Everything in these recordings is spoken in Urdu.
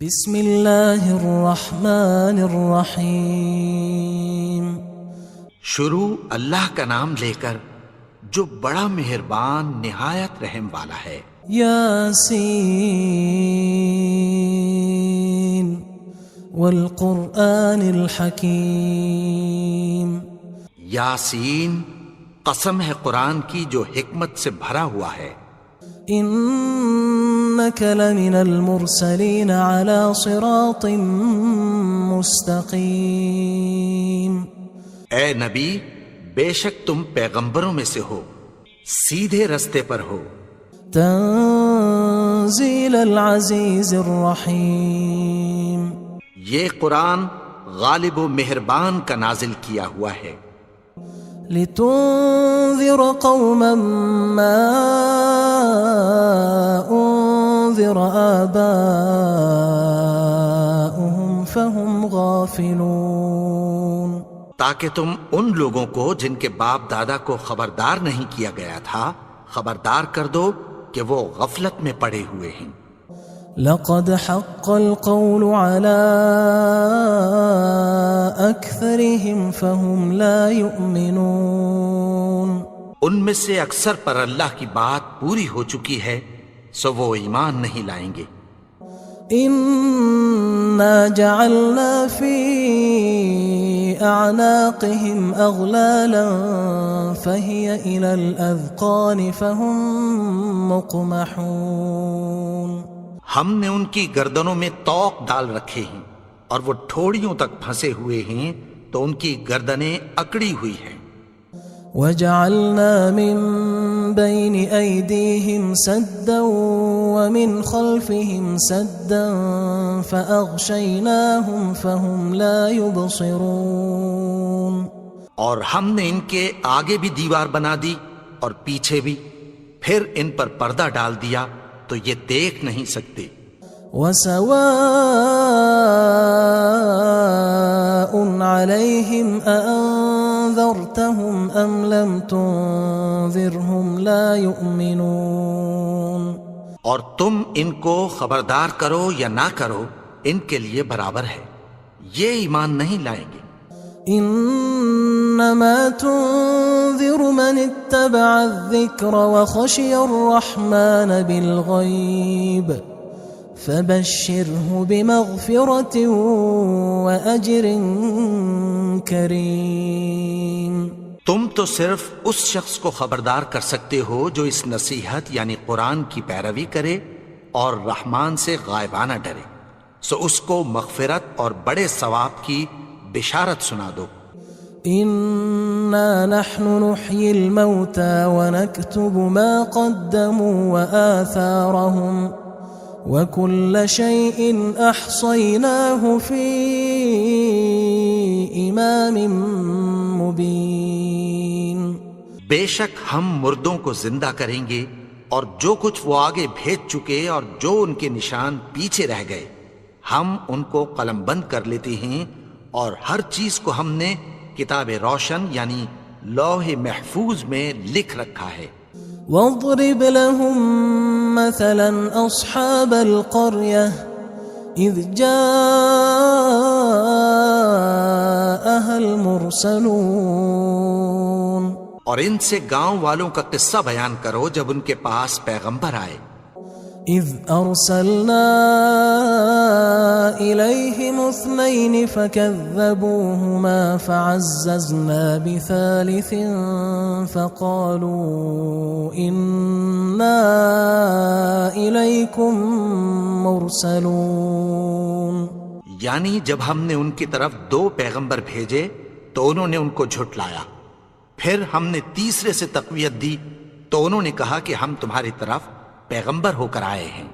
بسم اللہ الرحمن الرحیم۔ شروع اللہ کا نام لے کر جو بڑا مہربان نہایت رحم والا ہے۔ یاسین والقرآن الحکیم۔ یاسین، قسم ہے قرآن کی جو حکمت سے بھرا ہوا ہے۔ انک لمن المرسلین علی صراط مستقیم۔ اے نبی، بے شک تم پیغمبروں میں سے ہو، سیدھے رستے پر ہو۔ تنزیل العزیز الرحیم۔ یہ قرآن غالب و مہربان کا نازل کیا ہوا ہے۔ لتنذر قوما ما انذر آباؤهم فهم غافلون۔ تاکہ تم ان لوگوں کو جن کے باپ دادا کو خبردار نہیں کیا گیا تھا خبردار کر دو کہ وہ غفلت میں پڑے ہوئے ہیں۔ لقد حق القول على أكثرهم فهم لا يؤمنون۔ ان میں سے اکثر پر اللہ کی بات پوری ہو چکی ہے سو وہ ایمان نہیں لائیں گے۔ إنا جعلنا في أعناقهم أغلالا فهي إلى الأذقان فهم مقمحون۔ ہم نے ان کی گردنوں میں طوق ڈال رکھے ہیں اور وہ ٹھوڑیوں تک پھنسے ہوئے ہیں تو ان کی گردنیں اکڑی ہوئی ہیں۔ وجعلنا من بين أيديهم سدا ومن خلفهم سدا فأغشيناهم فهم لا يبصرون۔ اور ہم نے ان کے آگے بھی دیوار بنا دی اور پیچھے بھی، پھر ان پر پردہ ڈال دیا تو یہ دیکھ نہیں سکتے۔ وسواء عليهم أأنذرتهم أم لم تنذرهم لا يؤمنون۔ اور تم ان کو خبردار کرو یا نہ کرو ان کے لیے برابر ہے، یہ ایمان نہیں لائیں گے۔ انما تنذر من اتبع الذکر وخشی الرحمن بالغیب فبشره بمغفرة وأجر کریم۔ تم تو صرف اس شخص کو خبردار کر سکتے ہو جو اس نصیحت یعنی قرآن کی پیروی کرے اور رحمان سے غائبانہ ڈرے، سو اس کو مغفرت اور بڑے ثواب کی بشارت سنا دو۔ انا نحن نحيي الموتى ونكتب ما قدموا وآثارهم وكل شيء احصيناه في امام مبين۔ بے شک ہم مردوں کو زندہ کریں گے اور جو کچھ وہ آگے بھیج چکے اور جو ان کے نشان پیچھے رہ گئے ہم ان کو قلم بند کر لیتے ہیں، اور ہر چیز کو ہم نے کتاب روشن یعنی لوح محفوظ میں لکھ رکھا ہے۔ واضرب لهم مثلا اصحاب القرية اذ جاءها المرسلون۔ اور ان سے گاؤں والوں کا قصہ بیان کرو جب ان کے پاس پیغمبر آئے۔ اذ ارسلنا الیہم اثنین فکذبوہما فعززنا بثالث فقالوا انا الیکم مرسلون۔ یعنی جب ہم نے ان کی طرف 2 پیغمبر بھیجے تو انہوں نے ان کو جھٹلایا، پھر ہم نے تیسرے سے تقویت دی تو انہوں نے کہا کہ ہم تمہاری طرف پیغمبر ہو کر آئے ہیں۔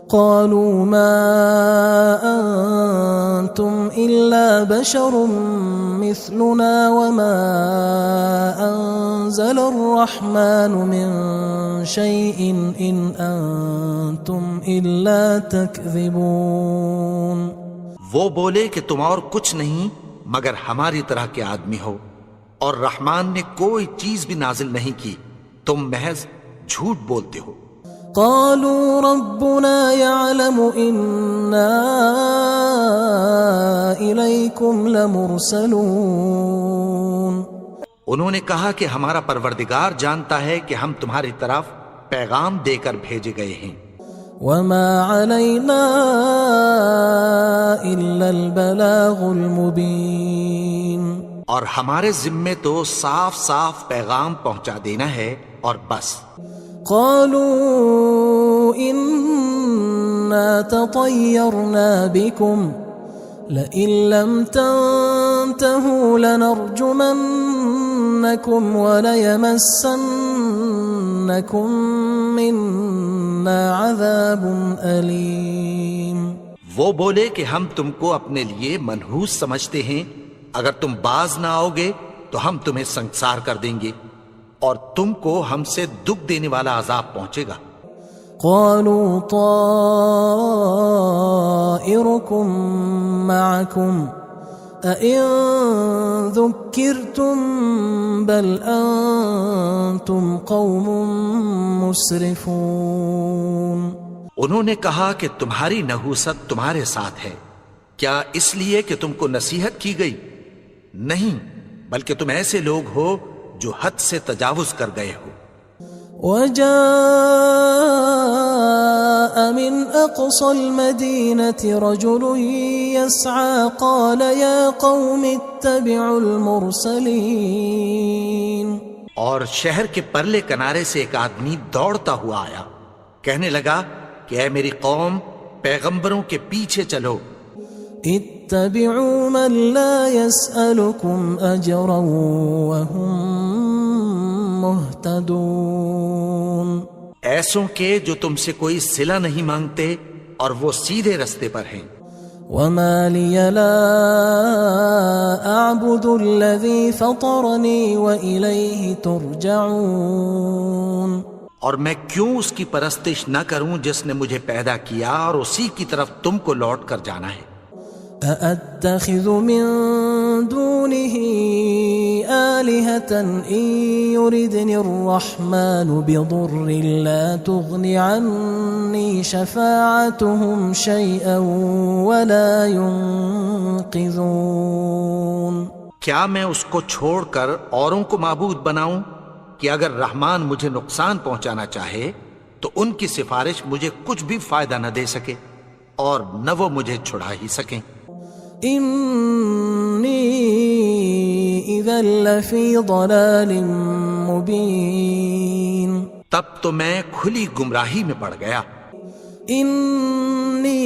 قالوا ما انتم الا بشر مثلنا وما انزل الرحمن من شيء ان انتم الا تكذبون۔ وہ بولے کہ تم اور کچھ نہیں مگر ہماری طرح کے آدمی ہو، اور رحمان نے کوئی چیز بھی نازل نہیں کی، تم محض جھوٹ بولتے ہو۔ قالوا ربنا يعلم إنا إليكم لمرسلون. انہوں نے کہا کہ ہمارا پروردگار جانتا ہے کہ ہم تمہاری طرف پیغام دے کر بھیجے گئے ہیں. وما علينا إلا البلاغ المبين. اور ہمارے ذمے تو صاف صاف پیغام پہنچا دینا ہے اور بس. قالوا إنا تطيرنا بكم لئن لم تنتهوا لنرجمنكم وليمسنكم منا عذاب أليم. وہ بولے کہ ہم تم کو اپنے لیے منحوس سمجھتے ہیں، اگر تم باز نہ آؤ گے تو ہم تمہیں سنسار کر دیں گے اور تم کو ہم سے دکھ دینے والا عذاب پہنچے گا. قالوا طائركم معكم أئن ذكرتم بل أنتم قوم مسرفون. انہوں نے کہا کہ تمہاری نحوست تمہارے ساتھ ہے، کیا اس لیے کہ تم کو نصیحت کی گئی؟ نہیں، بلکہ تم ایسے لوگ ہو جو حد سے تجاوز کر گئے ہو. وجاء من أقصى المدينة رجل يسعى قال يا قوم اتبعوا المرسلين. اور شہر کے پرلے کنارے سے ایک آدمی دوڑتا ہوا آیا، کہنے لگا کہ اے میری قوم، پیغمبروں کے پیچھے چلو. اتبعوا من لا يسألكم أجرا وهم مهتدون. ایسوں کے جو تم سے کوئی صلہ نہیں مانگتے اور وہ سیدھے رستے پر ہیں. وما لي لا أعبد الذي فطرني وإليه ترجعون. اور میں کیوں اس کی پرستش نہ کروں جس نے مجھے پیدا کیا اور اسی کی طرف تم کو لوٹ کر جانا ہے. أأتخذ من دونه آلهة إن يردني الرحمن بضر لا تغن عني شفاعتهم شيئا ولا ينقذون. کیا میں اس کو چھوڑ کر اوروں کو معبود بناؤں کہ اگر رحمان مجھے نقصان پہنچانا چاہے تو ان کی سفارش مجھے کچھ بھی فائدہ نہ دے سکے اور نہ وہ مجھے چھڑا ہی سکیں. إني إذا لفي ضلال مبين. تب تو میں کھلی گمراہی میں پڑ گیا. إني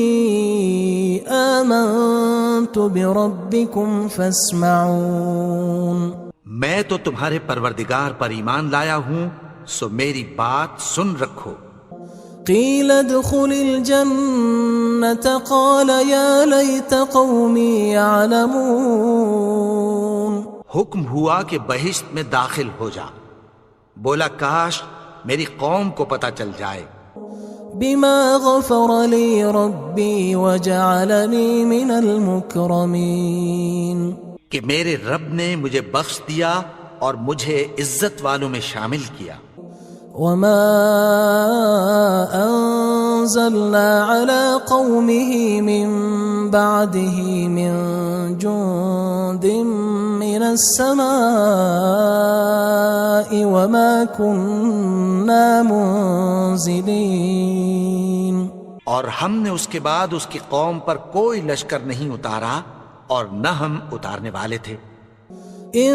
آمنت بربكم فاسمعون. میں تو تمہارے پروردگار پر ایمان لایا ہوں، سو میری بات سن رکھو. قيل ادخل الجنة قال يا ليت قومي يعلمون. حکم ہوا کہ بہشت میں داخل ہو جا. بولا کاش میری قوم کو پتہ چل جائے. بما غفر لي ربي وجعلني من المكرمين. کہ میرے رب نے مجھے بخش دیا اور مجھے عزت والوں میں شامل کیا. وما أنزلنا على قومه من بعده من جند من السماء وما كنا منزلين. اور ہم نے اس کے بعد اس کی قوم پر کوئی لشکر نہیں اتارا اور نہ ہم اتارنے والے تھے. إن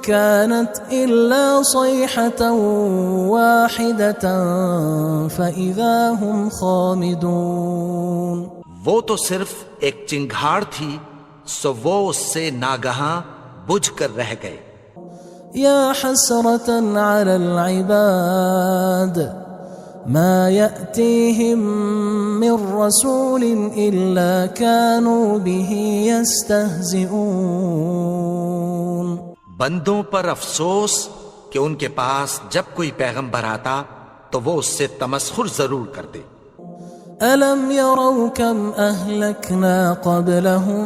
كانت إلا صيحة واحدة فإذا هم خامدون. وہ تو صرف ایک چنگھاڑ تھی، سو وہ اس سے ناگہاں بجھ کر رہ گئے. يا حسرة على العباد ما يأتيهم من رسول إلا كانوا به يستهزئون. بندوں پر افسوس کہ ان کے پاس جب کوئی پیغمبر آتا تو وہ اس سے تمسخر ضرور کرتے. ألم يروا كم أهلكنا قبلهم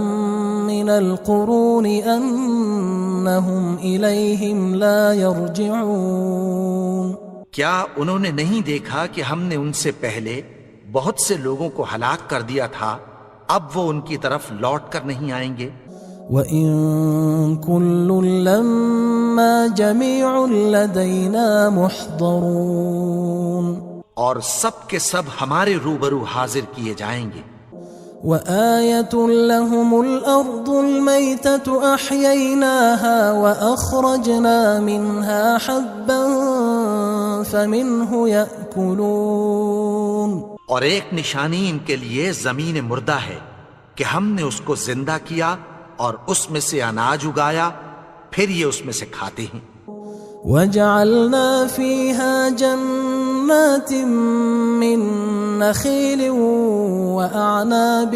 من القرون أنهم إليهم لا يرجعون. کیا انہوں نے نہیں دیکھا کہ ہم نے ان سے پہلے بہت سے لوگوں کو ہلاک کر دیا تھا، اب وہ ان کی طرف لوٹ کر نہیں آئیں گے؟ وَإِن كُلٌّ لَمَّا جَمِيعٌ لَدَيْنَا مُحْضَرُونَ، اور سب کے سب ہمارے روبرو حاضر کیے جائیں گے۔ وَآيَةٌ لَهُمُ الْأَرْضُ الْمَيْتَةُ أَحْيَيْنَاهَا وَأَخْرَجْنَا مِنْهَا حَبًّا فَمِنْهُ يَأْكُلُونَ، اور ایک نشانی ان کے لیے زمین مردہ ہے کہ ہم نے اس کو زندہ کیا اور اس میں سے اناج اگایا، پھر یہ اس میں سے کھاتے ہیں۔ وَجَعَلْنَا فِيهَا جَنَّاتٍ مِّن نَخِيلٍ وَأَعْنَابٍ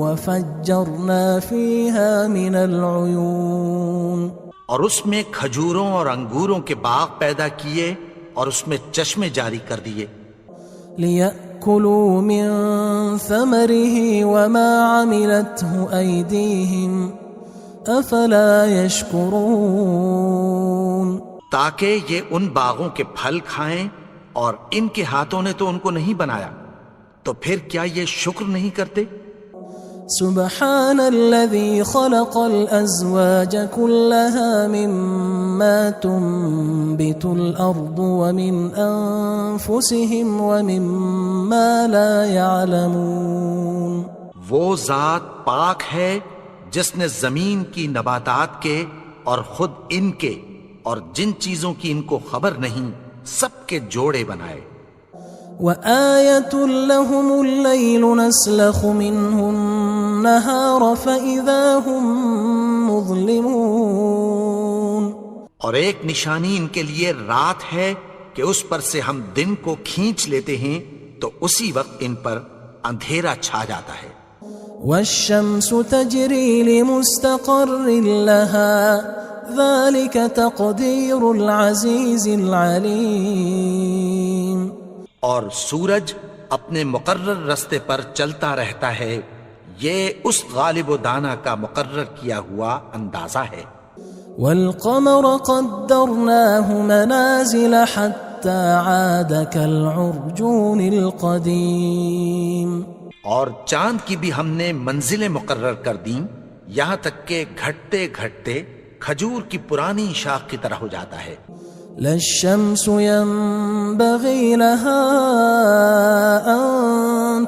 وَفَجَّرْنَا فِيهَا مِنَ الْعُيُونِ، اور اس میں کھجوروں اور انگوروں کے باغ پیدا کیے اور اس میں چشمے جاری کر دیے، لِيَأْكُلُوا مِن ثَمَرِهِ وَمَا عَمِلَتْهُ أَيْدِيهِمْ أَفَلَا يَشْكُرُونَ، تاکہ یہ ان باغوں کے پھل کھائیں، اور ان کے ہاتھوں نے تو ان کو نہیں بنایا، تو پھر کیا یہ شکر نہیں کرتے؟ سبحان الذي خلق الأزواج كلها مما تنبت الأرض ومن أنفسهم ومما لا يعلمون، وہ ذات پاک ہے جس نے زمین کی نباتات کے اور خود ان کے اور جن چیزوں کی ان کو خبر نہیں سب کے جوڑے بنائے۔ وآية لهم الليل نسلخ منه النهار فإذا هم مظلمون، اور ایک نشانی ان کے لیے رات ہے کہ اس پر سے ہم دن کو کھینچ لیتے ہیں تو اسی وقت ان پر اندھیرا چھا جاتا ہے۔ والشمس تجري لمستقر لها ذلك تقدير العزيز العليم، اور سورج اپنے مقرر رستے پر چلتا رہتا ہے، یہ اس غالب و دانا کا مقرر کیا ہوا اندازہ ہے۔ والقمر قدرناه منازل حتى عاد كالعرجون القديم، اور چاند کی بھی ہم نے منزلیں مقرر کر دیں، یہاں تک کہ گھٹتے گھٹتے کھجور کی پرانی شاخ کی طرح ہو جاتا ہے۔ لا الشمس ينبغي لها أن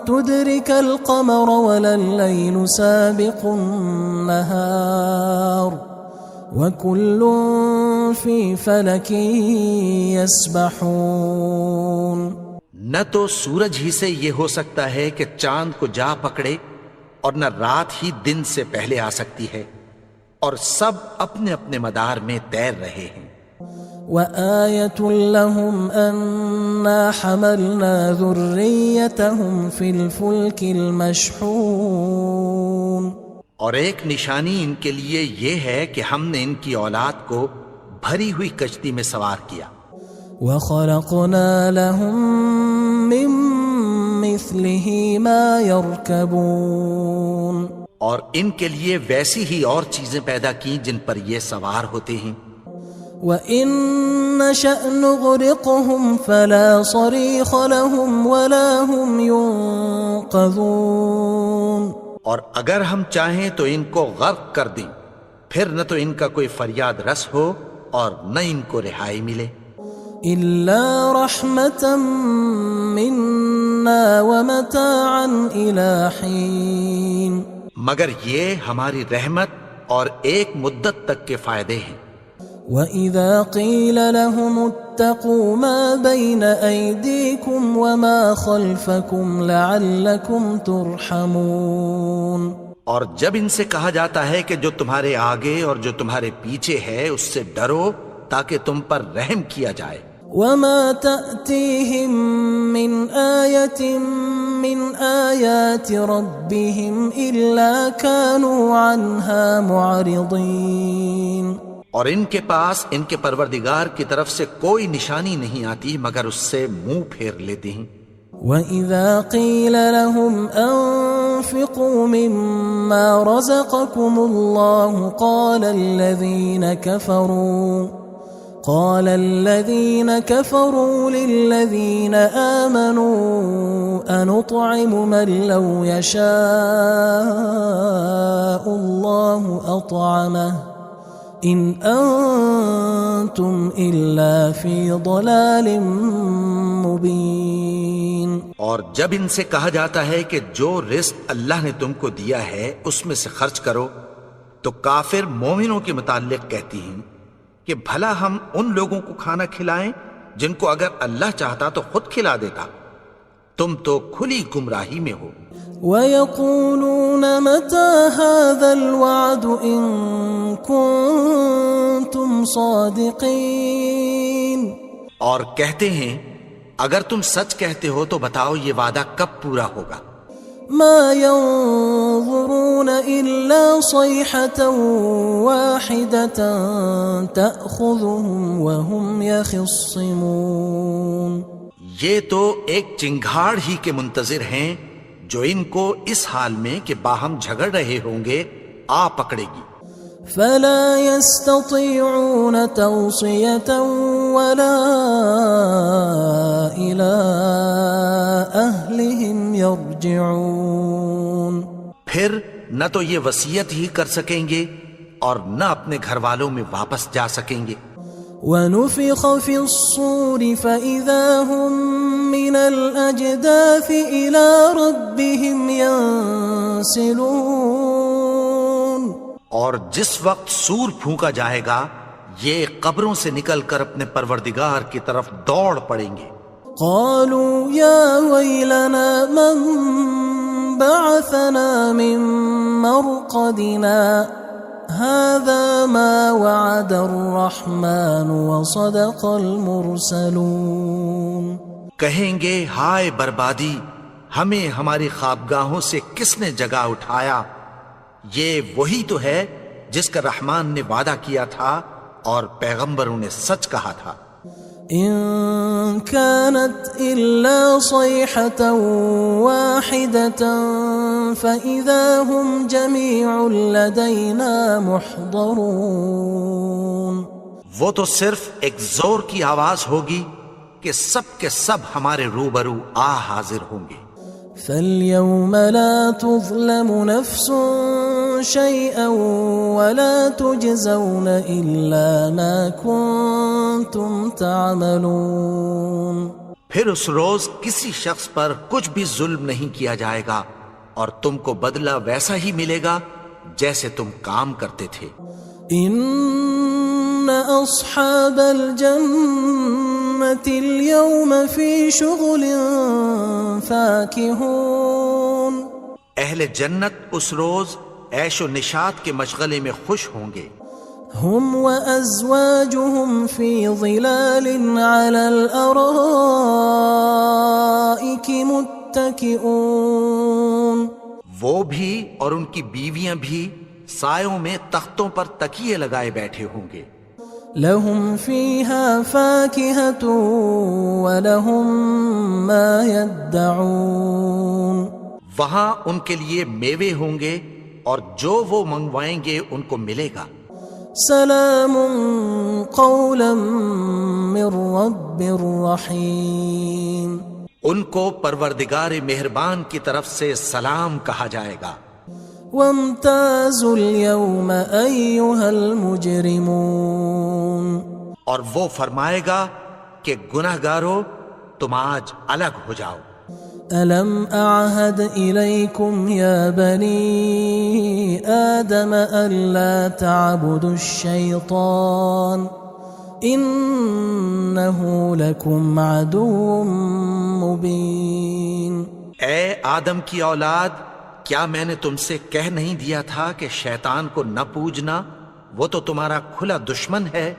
تدرك القمر ولا الليل سابق النهار وكل في فلك يسبحون، نہ تو سورج ہی سے یہ ہو سکتا ہے کہ چاند کو جا پکڑے، اور نہ رات ہی دن سے پہلے آ سکتی ہے، اور سب اپنے اپنے مدار میں تیر رہے ہیں۔ وآية لهم أنا حملنا ذريتهم في الفلك المشحون، اور ایک نشانی ان کے لیے یہ ہے کہ ہم نے ان کی اولاد کو بھری ہوئی کشتی میں سوار کیا۔ وخلقنا لهم من مثله ما يركبون، اور ان کے لیے ویسی ہی اور چیزیں پیدا کی جن پر یہ سوار ہوتے ہیں۔ وَإِن نَّشَأْ نُغْرِقْهُمْ فَلَا صَرِيخَ لَهُمْ وَلَا هُمْ يُنقَذُونَ، اور اگر ہم چاہیں تو ان کو غرق کر دیں، پھر نہ تو ان کا کوئی فریاد رس ہو اور نہ ان کو رہائی ملے۔ إِلَّا رَحْمَةً مِنَّا وَمَتَاعًا إِلَى حِينٍ، مگر یہ ہماری رحمت اور ایک مدت تک کے فائدے ہیں۔ وَإِذَا قِيلَ لَهُمُ اتَّقُوا مَا بَيْنَ أَيْدِيكُمْ وَمَا خَلْفَكُمْ لَعَلَّكُمْ تُرْحَمُونَ، اور جب ان سے کہا جاتا ہے کہ جو تمہارے آگے اور جو تمہارے پیچھے ہے اس سے ڈرو تاکہ تم پر رحم کیا جائے۔ وَمَا تَأْتِيهِم مِّنْ آيَةٍ مِّنْ آيَاتِ رَبِّهِمْ إِلَّا كَانُوا عَنْهَا مُعْرِضِينَ، اور ان کے پاس ان کے پروردگار کی طرف سے کوئی نشانی نہیں آتی مگر اس سے منہ پھیر لیتے ہیں۔ وَإِذَا قِيلَ لَهُمْ أَنفِقُوا مِمَّا رَزَقَكُمُ اللَّهُ قال الذين كفروا للذين آمنوا أنطعم من لو يشاء الله أطعمه إن أنتم إلا في ضلال مبين. اور جب ان سے کہا جاتا ہے کہ جو رزق اللہ نے تم کو دیا ہے اس میں سے خرچ کرو، تو کافر مومنوں کے متعلق کہتی ہیں کہ بھلا ہم ان لوگوں کو کھانا کھلائیں جن کو اگر اللہ چاہتا تو خود کھلا دیتا. تم تو کھلی گمراہی میں ہو. وَيَقُولُونَ مَتَى هَذَا الْوَعْدُ إِن كُنتُمْ صَادِقِينَ. اور کہتے ہیں اگر تم سچ کہتے ہو تو بتاؤ یہ وعدہ کب پورا ہوگا. ما ينظرون إلا صيحة واحدة تأخذهم وهم يخصمون. یہ تو ایک چنگھاڑ ہی کے منتظر ہیں جو ان کو اس حال میں کہ باہم جھگڑ رہے ہوں گے آ پکڑے گی. فلا يستطيعون توصية ولا إلى أهلهم يرجعون. پھر نہ تو یہ وصیت ہی کر سکیں گے اور نہ اپنے گھر والوں میں واپس جا سکیں گے. ونفخ في الصور فإذا هم من الأجداث إلى ربهم ينسلون. اور جس وقت سور پھونکا جائے گا یہ قبروں سے نکل کر اپنے پروردگار کی طرف دوڑ پڑیں گے. قالوا يا ويلنا من بعثنا من مرقدنا هذا ما وعد الرحمن وصدق المرسلون. کہیں گے ہائے بربادی، ہمیں ہماری خوابگاہوں سے کس نے جگا اٹھایا. یہ وہی تو ہے جس کا رحمان نے وعدہ کیا تھا اور پیغمبروں نے سچ کہا تھا. إن كانت إلا صيحة واحدة فإذا هم جميع لدينا محضرون. وہ تو صرف ایک زور کی آواز ہوگی کہ سب کے سب ہمارے روبرو آ حاضر ہوں گے. فاليوم لا تظلم نفس شيئا ولا تجزون إلا ما كنتم تعملون. پھر اس روز کسی شخص پر کچھ بھی ظلم نہیں کیا جائے گا اور تم کو بدلہ ویسا ہی ملے گا جیسے تم کام کرتے تھے. ان اصحاب الجنة اليوم في شغل فاكهون. اہل جنت اس روز عیش و نشاط کے مشغلے میں خوش ہوں گے. هم وأزواجهم في ظلال على الأرائك متكئون. وہ بھی اور ان کی بیویاں بھی سایوں میں تختوں پر تکیے لگائے بیٹھے ہوں گے. لهم فيها فاكهة ولهم ما يدعون. وہاں ان کے لیے میوے ہوں گے اور جو وہ منگوائیں گے ان کو ملے گا. سلام قولا من رب رحیم. ان کو پروردگار مہربان کی طرف سے سلام کہا جائے گا. وامتازوا اليوم أيها المجرمون. اور وہ فرمائے گا کہ گناہگارو تم آج الگ ہو جاؤ. ألم أعهد إليكم يا بني آدم ألا تعبدوا الشيطان إنه لكم عدو مبين. اے آدم کی اولاد، کیا میں نے تم سے کہہ نہیں دیا تھا کہ شیطان کو نہ پوجنا، وہ تو تمہارا کھلا دشمن ہے.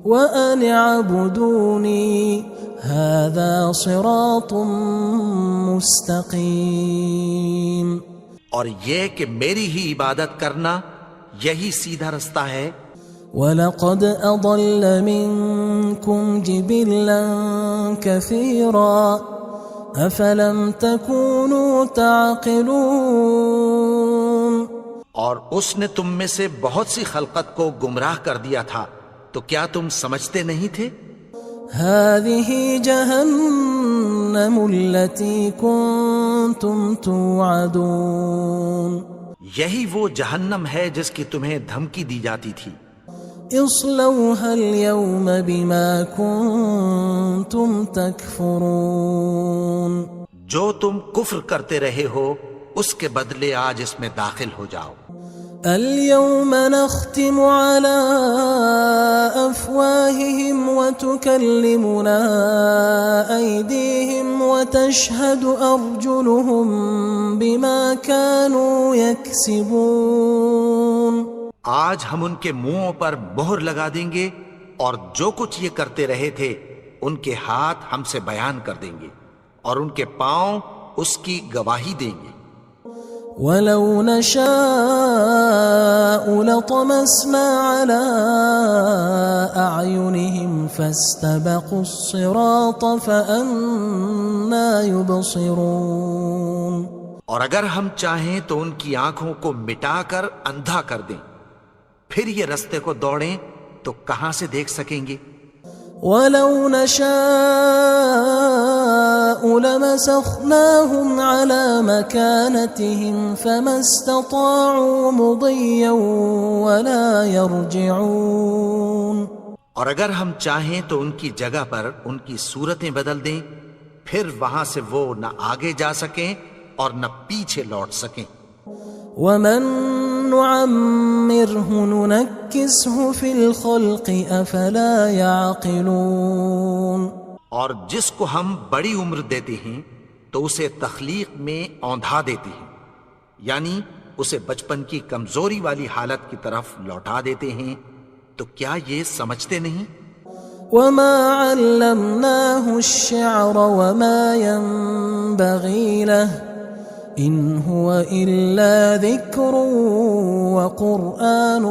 وَأَنِ اعْبُدُونِي هَذَا صِرَاطٌ مُسْتَقِيمٌ. اور یہ کہ میری ہی عبادت کرنا یہی سیدھا رستہ ہے. وَلَقَدْ أَضَلَّ مِنْكُمْ جِبِلًّا كَثِيرًا أَفَلَمْ تَكُونُوا تَعْقِلُونَ. اور اس نے تم میں سے بہت سی خلقت کو گمراہ کر دیا تھا، تو کیا تم سمجھتے نہیں تھے؟ هذه جهنم التي كنتم توعدون یہی وہ جہنم ہے جس کی تمہیں دھمکی دی جاتی تھی۔ اصلوها اليوم بما كنتم تكفرون جو تم کفر کرتے رہے ہو اس کے بدلے آج اس میں داخل ہو جاؤ۔ اليوم نختم على أفواههم وتكلمنا أيديهم وتشهد أرجلهم بما كانوا يكسبون آج ہم ان کے منہوں پر مہر لگا دیں گے اور جو کچھ یہ کرتے رہے تھے ان کے ہاتھ ہم سے بیان کر دیں گے اور ان کے پاؤں اس کی گواہی دیں گے۔ وَلَوْ نَشَاءُ لَطَمَسْنَا عَلَىٰ أَعْيُنِهِمْ فَاسْتَبَقُوا الصِّرَاطَ فَأَنَّىٰ يُبْصِرُونَ اور اگر ہم چاہیں تو ان کی آنکھوں کو مٹا کر اندھا کر دیں، پھر یہ رستے کو دوڑیں تو کہاں سے دیکھ سکیں گے؟ وَلَوْ نَشَاءُ لَمَسَخْنَاهُمْ عَلَىٰ مَكَانَتِهِمْ فَمَا اسْتَطَاعُوا مُضِيًّا وَلَا يَرْجِعُونَ اور اگر ہم چاہیں تو ان کی جگہ پر ان کی صورتیں بدل دیں، پھر وہاں سے وہ نہ آگے جا سکیں اور نہ پیچھے لوٹ سکیں۔ وَمَن نُعَمِّرْهُ نُنَكِّسْهُ فِي الْخَلْقِ أَفَلَا يَعْقِلُونَ اور جس کو ہم بڑی عمر دیتے ہیں تو اسے تخلیق میں اوندھا دیتے ہیں، یعنی اسے بچپن کی کمزوری والی حالت کی طرف لوٹا دیتے ہیں، تو کیا یہ سمجھتے نہیں؟ وَمَا عَلَّمْنَاهُ الشِّعْرَ وَمَا يَنبَغِي لَهُ إِنْ هُوَ إِلَّا ذِكْرٌ وَقُرْآنٌ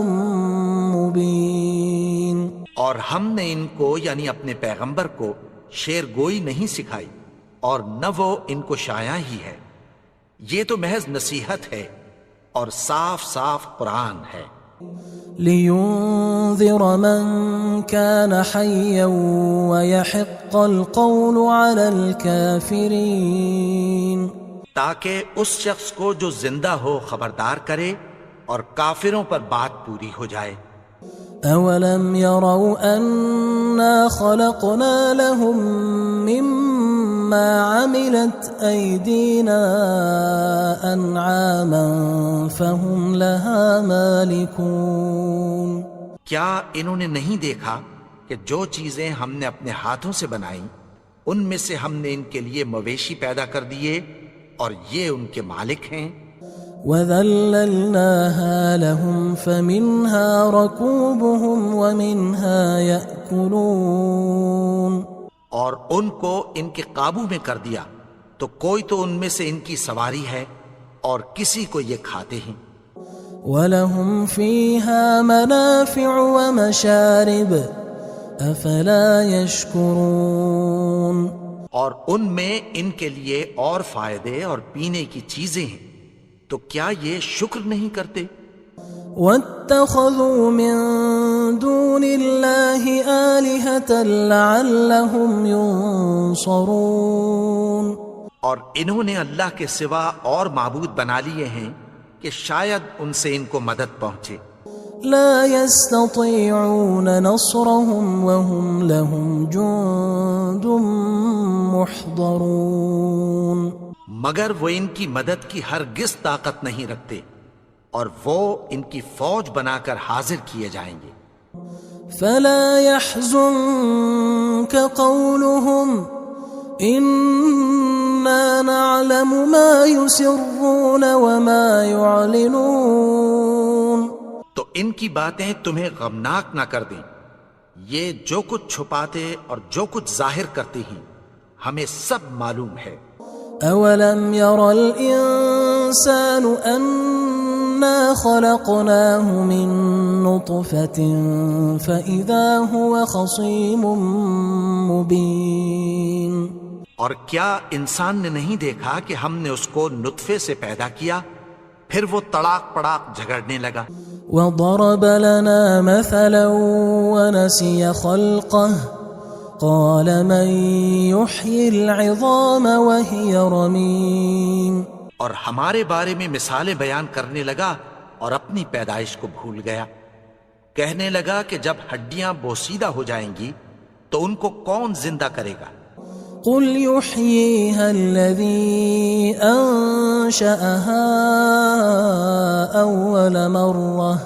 مُبِينٌ اور ہم نے ان کو یعنی اپنے پیغمبر کو شعر گوئی نہیں سکھائی اور نہ وہ ان کو شایع ہی ہے، یہ تو محض نصیحت ہے اور صاف صاف قرآن ہے۔ لِيُنذِرَ مَن كَانَ حَيًّا وَيَحِقَّ الْقَوْلُ عَلَى الْكَافِرِينَ تاکہ اس شخص کو جو زندہ ہو خبردار کرے اور کافروں پر بات پوری ہو جائے۔ أَوَلَمْ يَرَوْا أَنَّا خَلَقْنَا لَهُم مِّمَّا عَمِلَتْ أَيْدِينَا أَنْعَامًا فَهُمْ لَهَا مَالِكُونَ کیا انہوں نے نہیں دیکھا کہ جو چیزیں ہم نے اپنے ہاتھوں سے بنائیں ان میں سے ہم نے ان کے لیے مویشی پیدا کر دیے اور یہ ان کے مالک ہیں۔ وَذَلَّلْنَاهَا لَهُمْ فَمِنْهَا رَكُوبُهُمْ وَمِنْهَا يَأْكُلُونَ اور ان کو ان کے قابو میں کر دیا تو کوئی تو ان میں سے ان کی سواری ہے اور کسی کو یہ کھاتے ہیں۔ وَلَهُمْ فِيهَا مَنَافِعُ وَمَشَارِبُ أَفَلَا يَشْكُرُونَ اور ان میں ان کے لیے اور فائدے اور پینے کی چیزیں ہیں، تو کیا یہ شکر نہیں کرتے؟ وَاتَّخَذُوا مِن دُونِ اللَّهِ آلِهَةً لَعَلَّهُمْ يُنصَرُونَ اور انہوں نے اللہ کے سوا اور معبود بنا لیے ہیں کہ شاید ان سے ان کو مدد پہنچے۔ لا يستطيعون نصرهم وهم لهم جند محضرون مگر وہ ان کی مدد کی ہرگز طاقت نہیں رکھتے اور وہ ان کی فوج بنا کر حاضر کیے جائیں گے۔ فلا يحزنك قولهم إنا نعلم ما يسرون وما يعلنون تو ان کی باتیں تمہیں غمناک نہ کر دیں، یہ جو کچھ چھپاتے اور جو کچھ ظاہر کرتے ہیں ہمیں سب معلوم ہے۔ أولم ير الإنسان أنا خلقناه من نطفة فإذا هو خصيم مبين اور کیا انسان نے نہیں دیکھا کہ ہم نے اس کو نطفے سے پیدا کیا، پھر وہ تڑاک پڑاک جھگڑنے لگا۔ وضرب لنا مثلا ونسي خلقه قال من يحيي العظام وهي رميم. اور ہمارے بارے میں مثالیں بیان کرنے لگا اور اپنی پیدائش کو بھول گیا. کہنے لگا کہ جب ہڈیاں بوسیدہ ہو جائیں گی تو ان کو کون زندہ کرے گا؟ قل يحييها الذي أنشأها أول مرة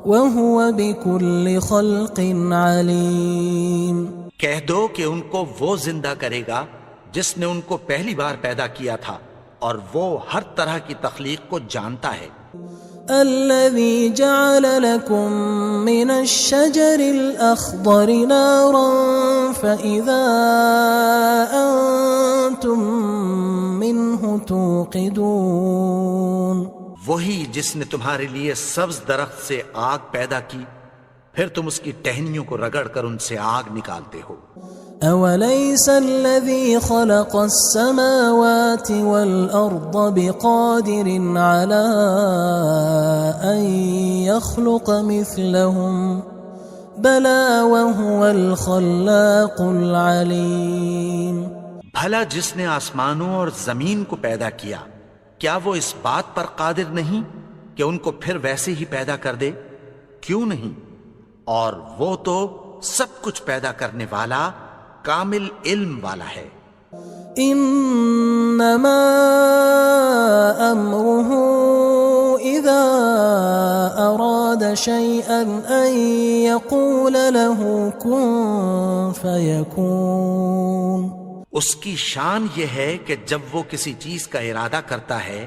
وهو بكل خلق عليم. کہہ دو کہ ان کو وہ زندہ کرے گا جس نے ان کو پہلی بار پیدا کیا تھا اور وہ ہر طرح کی تخلیق کو جانتا ہے. الذي جعل لكم من الشجر الأخضر نارا فإذا أنتم منه توقدون. وہی جس نے تمہارے لیے سبز درخت سے آگ پیدا کی پھر تم اس کی ٹہنیوں کو رگڑ کر ان سے آگ نکالتے ہو. أوليس الذي خلق السماوات والأرض بقادر على أن يخلق مثلهم بلى وهو الخلاق العليم. بھلا جس نے آسمانوں اور زمین کو پیدا کیا کیا وہ اس بات پر قادر نہیں کہ ان کو پھر ویسے ہی پیدا کر دے؟ کیوں نہیں؟ اور وہ تو سب کچھ پیدا کرنے والا کامل علم والا ہے. انما امره اذا اراد شيئا ان يقول له كن فيكون. اس کی شان یہ ہے کہ جب وہ کسی چیز کا ارادہ کرتا ہے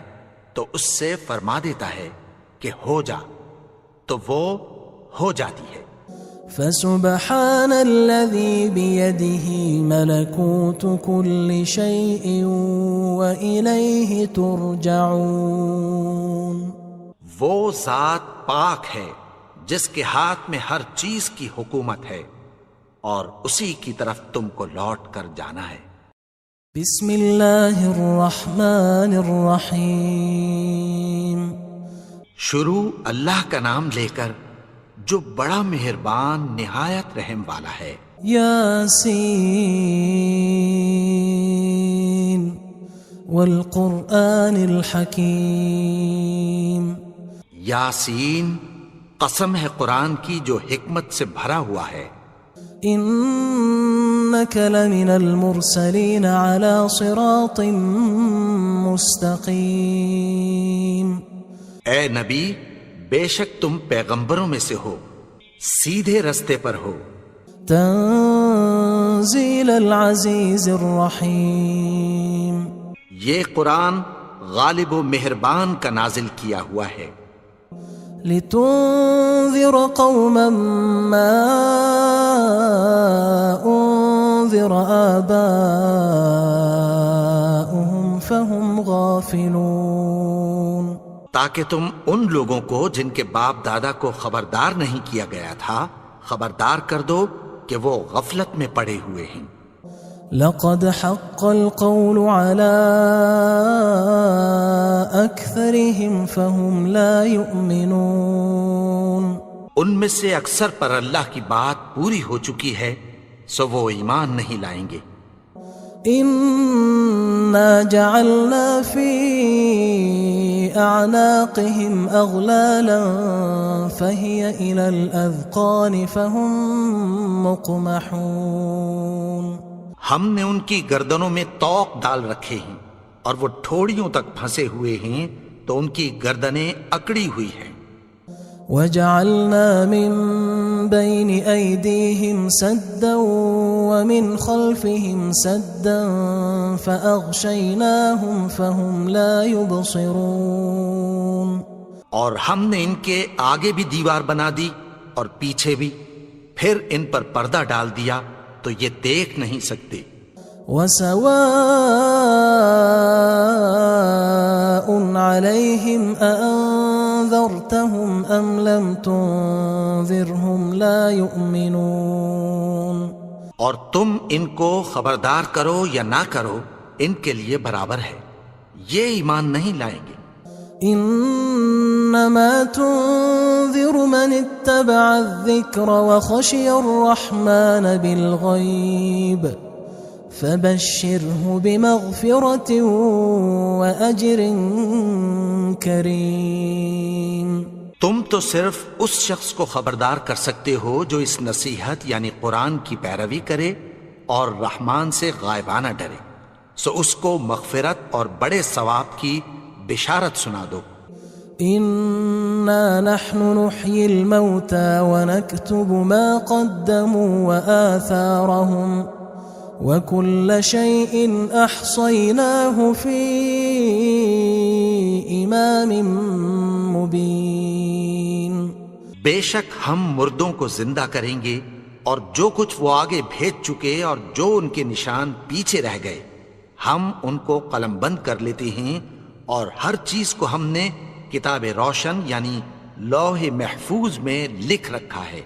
تو اس سے فرما دیتا ہے کہ ہو جا تو وہ ہو جاتی ہے. فسبحان الذي بيده ملكوت كل شيء وإليه ترجعون. وہ ذات پاک ہے جس کے ہاتھ میں ہر چیز کی حکومت ہے اور اسی کی طرف تم کو لوٹ کر جانا ہے. بسم اللہ الرحمن الرحیم. شروع اللہ کا نام لے کر جو بڑا مہربان نہایت رحم والا ہے. یاسین والقرآن الحکیم. یاسین قسم ہے قرآن کی جو حکمت سے بھرا ہوا ہے. انک لمن المرسلین علی صراط مستقیم. اے نبی بے شک تم پیغمبروں میں سے ہو سیدھے رستے پر ہو. تنزیل العزیز الرحیم. یہ قرآن غالب و مہربان کا نازل کیا ہوا ہے. لتنذر قوما ما انذر آباؤهم فهم غافلون. تاکہ تم ان لوگوں کو جن کے باپ دادا کو خبردار نہیں کیا گیا تھا خبردار کر دو کہ وہ غفلت میں پڑے ہوئے ہیں. لقد حق القول على أكثرهم فهم لا يؤمنون. ان میں سے اکثر پر اللہ کی بات پوری ہو چکی ہے سو وہ ایمان نہیں لائیں گے. إنا جعلنا في أعناقهم أغلالا فهي إلى الأذقان فهم مقمحون. ہم نے ان کی گردنوں میں طوق ڈال رکھے ہیں اور وہ ٹھوڑیوں تک پھنسے ہوئے ہیں تو ان کی گردنیں اکڑی ہوئی ہیں. وجعلنا من بين أيديهم سدا ومن خلفهم سدا فأغشيناهم فهم لا يبصرون. اور ہم نے ان کے آگے بھی دیوار بنا دی اور پیچھے بھی پھر ان پر پردہ ڈال دیا تو یہ دیکھ نہیں سکتے. وسواء عليهم أأنذرتهم أم لم تنذرهم لا يؤمنون. اور تم ان کو خبردار کرو یا نہ کرو ان کے لیے برابر ہے یہ ایمان نہیں لائیں گے. إنا إنما تنذر من اتبع الذكر وخشي الرحمن بالغيب فبشره بمغفرة وأجر كريم۔ تم تو صرف اس شخص کو خبردار کر سکتے ہو جو اس نصیحت یعنی قرآن کی پیروی کرے اور رحمان سے غائبانہ ڈرے، سو اس کو مغفرت اور بڑے ثواب کی بشارت سنا دو۔ إنا نحن نحيي الموتى ونكتب ما قدموا وآثارهم وكل شيء أحصيناه في إمام مبين۔ بے شک ہم مردوں کو زندہ کریں گے اور جو کچھ وہ آگے بھیج چکے اور جو ان کے نشان پیچھے رہ گئے ہم ان کو قلم بند کر لیتے ہیں، اور ہر چیز کو ہم نے کتاب روشن یعنی لوح محفوظ میں لکھ رکھا ہے۔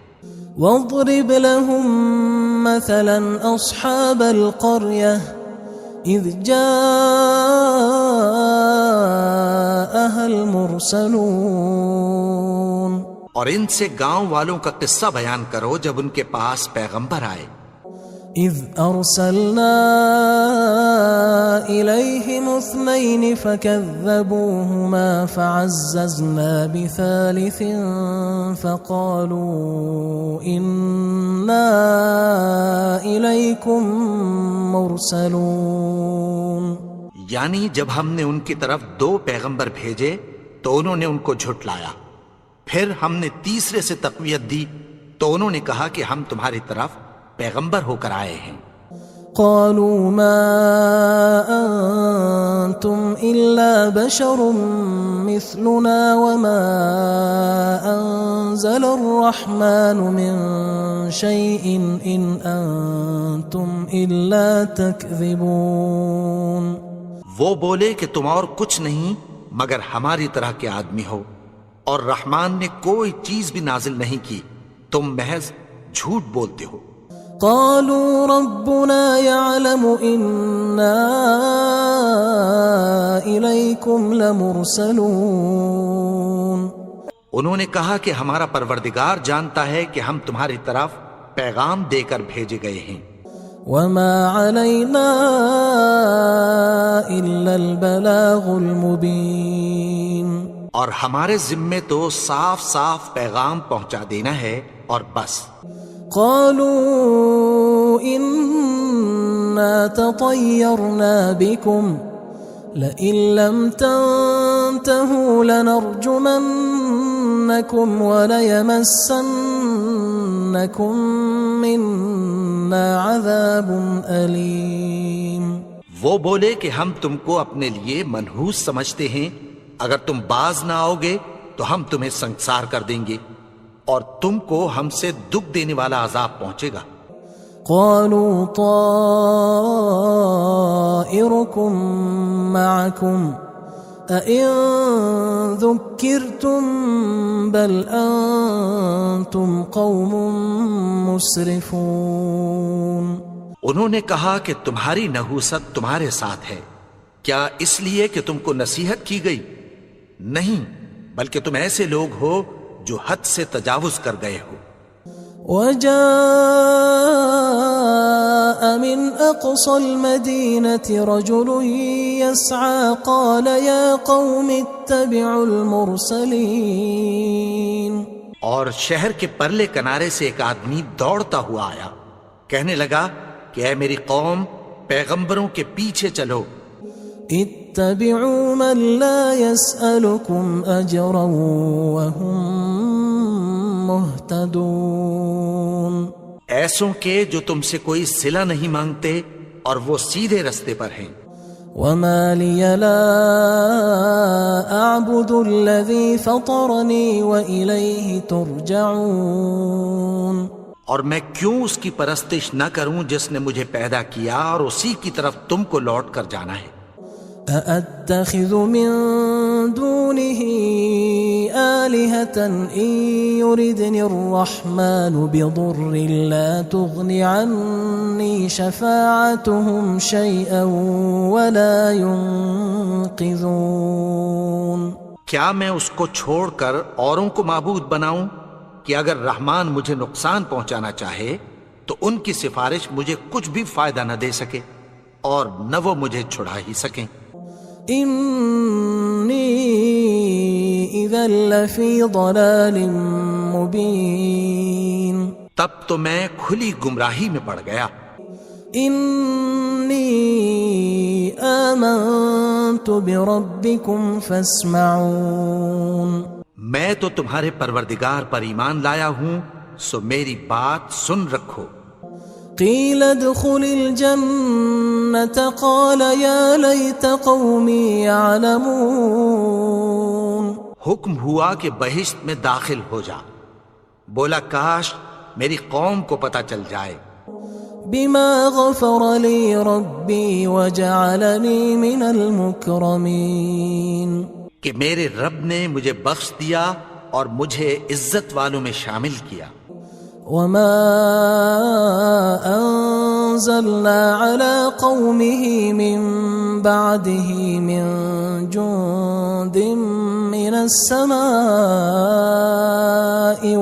واضرب لهم مثلا أصحاب القرية إذ جاءها المرسلون، اور ان سے گاؤں والوں کا قصہ بیان کرو جب ان کے پاس پیغمبر آئے۔ إذ أرسلنا إليهم 2 فكذبوهما فعززنا بثالث فقالوا إنا إليكم مرسلون۔ یعنی جب ہم نے ان کی طرف 2 پیغمبر بھیجے تو انہوں نے ان کو جھٹلایا، پھر ہم نے تیسرے سے تقویت دی تو انہوں نے کہا کہ ہم تمہاری طرف پیغمبر ہو کر آئے ہیں۔ قالوا ما أنتم إلا بشر مثلنا وما أنزل الرحمن من شيء إن أنتم إلا تكذبون۔ وہ بولے کہ تم اور کچھ نہیں مگر ہماری طرح کے آدمی ہو، اور رحمان نے کوئی چیز بھی نازل نہیں کی، تم محض جھوٹ بولتے ہو۔ قالوا ربنا يعلم إنا إليكم لمرسلون۔ انہوں نے کہا کہ ہمارا پروردگار جانتا ہے کہ ہم تمہاری طرف پیغام دے کر بھیجے گئے ہیں۔ وما علينا إلا البلاغ المبين۔ اور ہمارے ذمے تو صاف صاف پیغام پہنچا دینا ہے اور بس۔ قالوا إنا تطيرنا بكم لئن لم تنتهوا لنرجمنكم وليمسنكم منا عذاب أليم۔ وہ بولے کہ ہم تم کو اپنے لیے منحوس سمجھتے ہیں، اگر تم باز نہ آؤ گے تو ہم تمہیں سنگسار کر دیں گے اور تم کو ہم سے دکھ دینے والا عذاب پہنچے گا۔ قالوا طائركم معكم أئن ذكرتم بل أنتم قوم مسرفون۔ انہوں نے کہا کہ تمہاری نحوست تمہارے ساتھ ہے، کیا اس لیے کہ تم کو نصیحت کی گئی؟ نہیں، بلکہ تم ایسے لوگ ہو جو حد سے تجاوز کر گئے ہو۔ وجاء من أقصى المدينة رجل يسعى قال يا قوم اتبعوا المرسلين۔ اور شہر کے پرلے کنارے سے ایک آدمی دوڑتا ہوا آیا، کہنے لگا کہ اے میری قوم، پیغمبروں کے پیچھے چلو۔ اتبعوا من لا يسألكم أجرا وهم مهتدون۔ ایسوں کے جو تم سے کوئی صلہ نہیں مانگتے اور وہ سیدھے رستے پر ہیں۔ وما لي لا أعبد الذي فطرني وإليه ترجعون۔ اور میں کیوں اس کی پرستش نہ کروں جس نے مجھے پیدا کیا اور اسی کی طرف تم کو لوٹ کر جانا ہے۔ أأتخذ من دونه آلهة إن يردني الرحمن بضر لا تغن عني شفاعتهم شيئا ولا ينقذون۔ کیا میں اس کو چھوڑ کر اوروں کو معبود بناؤں کہ اگر رحمان مجھے نقصان پہنچانا چاہے تو ان کی سفارش مجھے کچھ بھی فائدہ نہ دے سکے اور نہ وہ مجھے چھڑا ہی سکیں۔ انی اذا لفی ضلال مبین، تب تو میں کھلی گمراہی میں پڑ گیا۔ انی آمنت بربکم فاسمعون، میں تو تمہارے پروردگار پر ایمان لایا ہوں، سو میری بات سن رکھو۔ قیل ادخل الجنة قال یا لیت قومی یعلمون، حکم ہوا کہ بہشت میں داخل ہو جا، بولا کاش میری قوم کو پتہ چل جائے۔ بما غفر لی ربی وجعلنی من المکرمین، کہ میرے رب نے مجھے بخش دیا اور مجھے عزت والوں میں شامل کیا۔ وما انزلنا على قومه من بعده من جند من السماء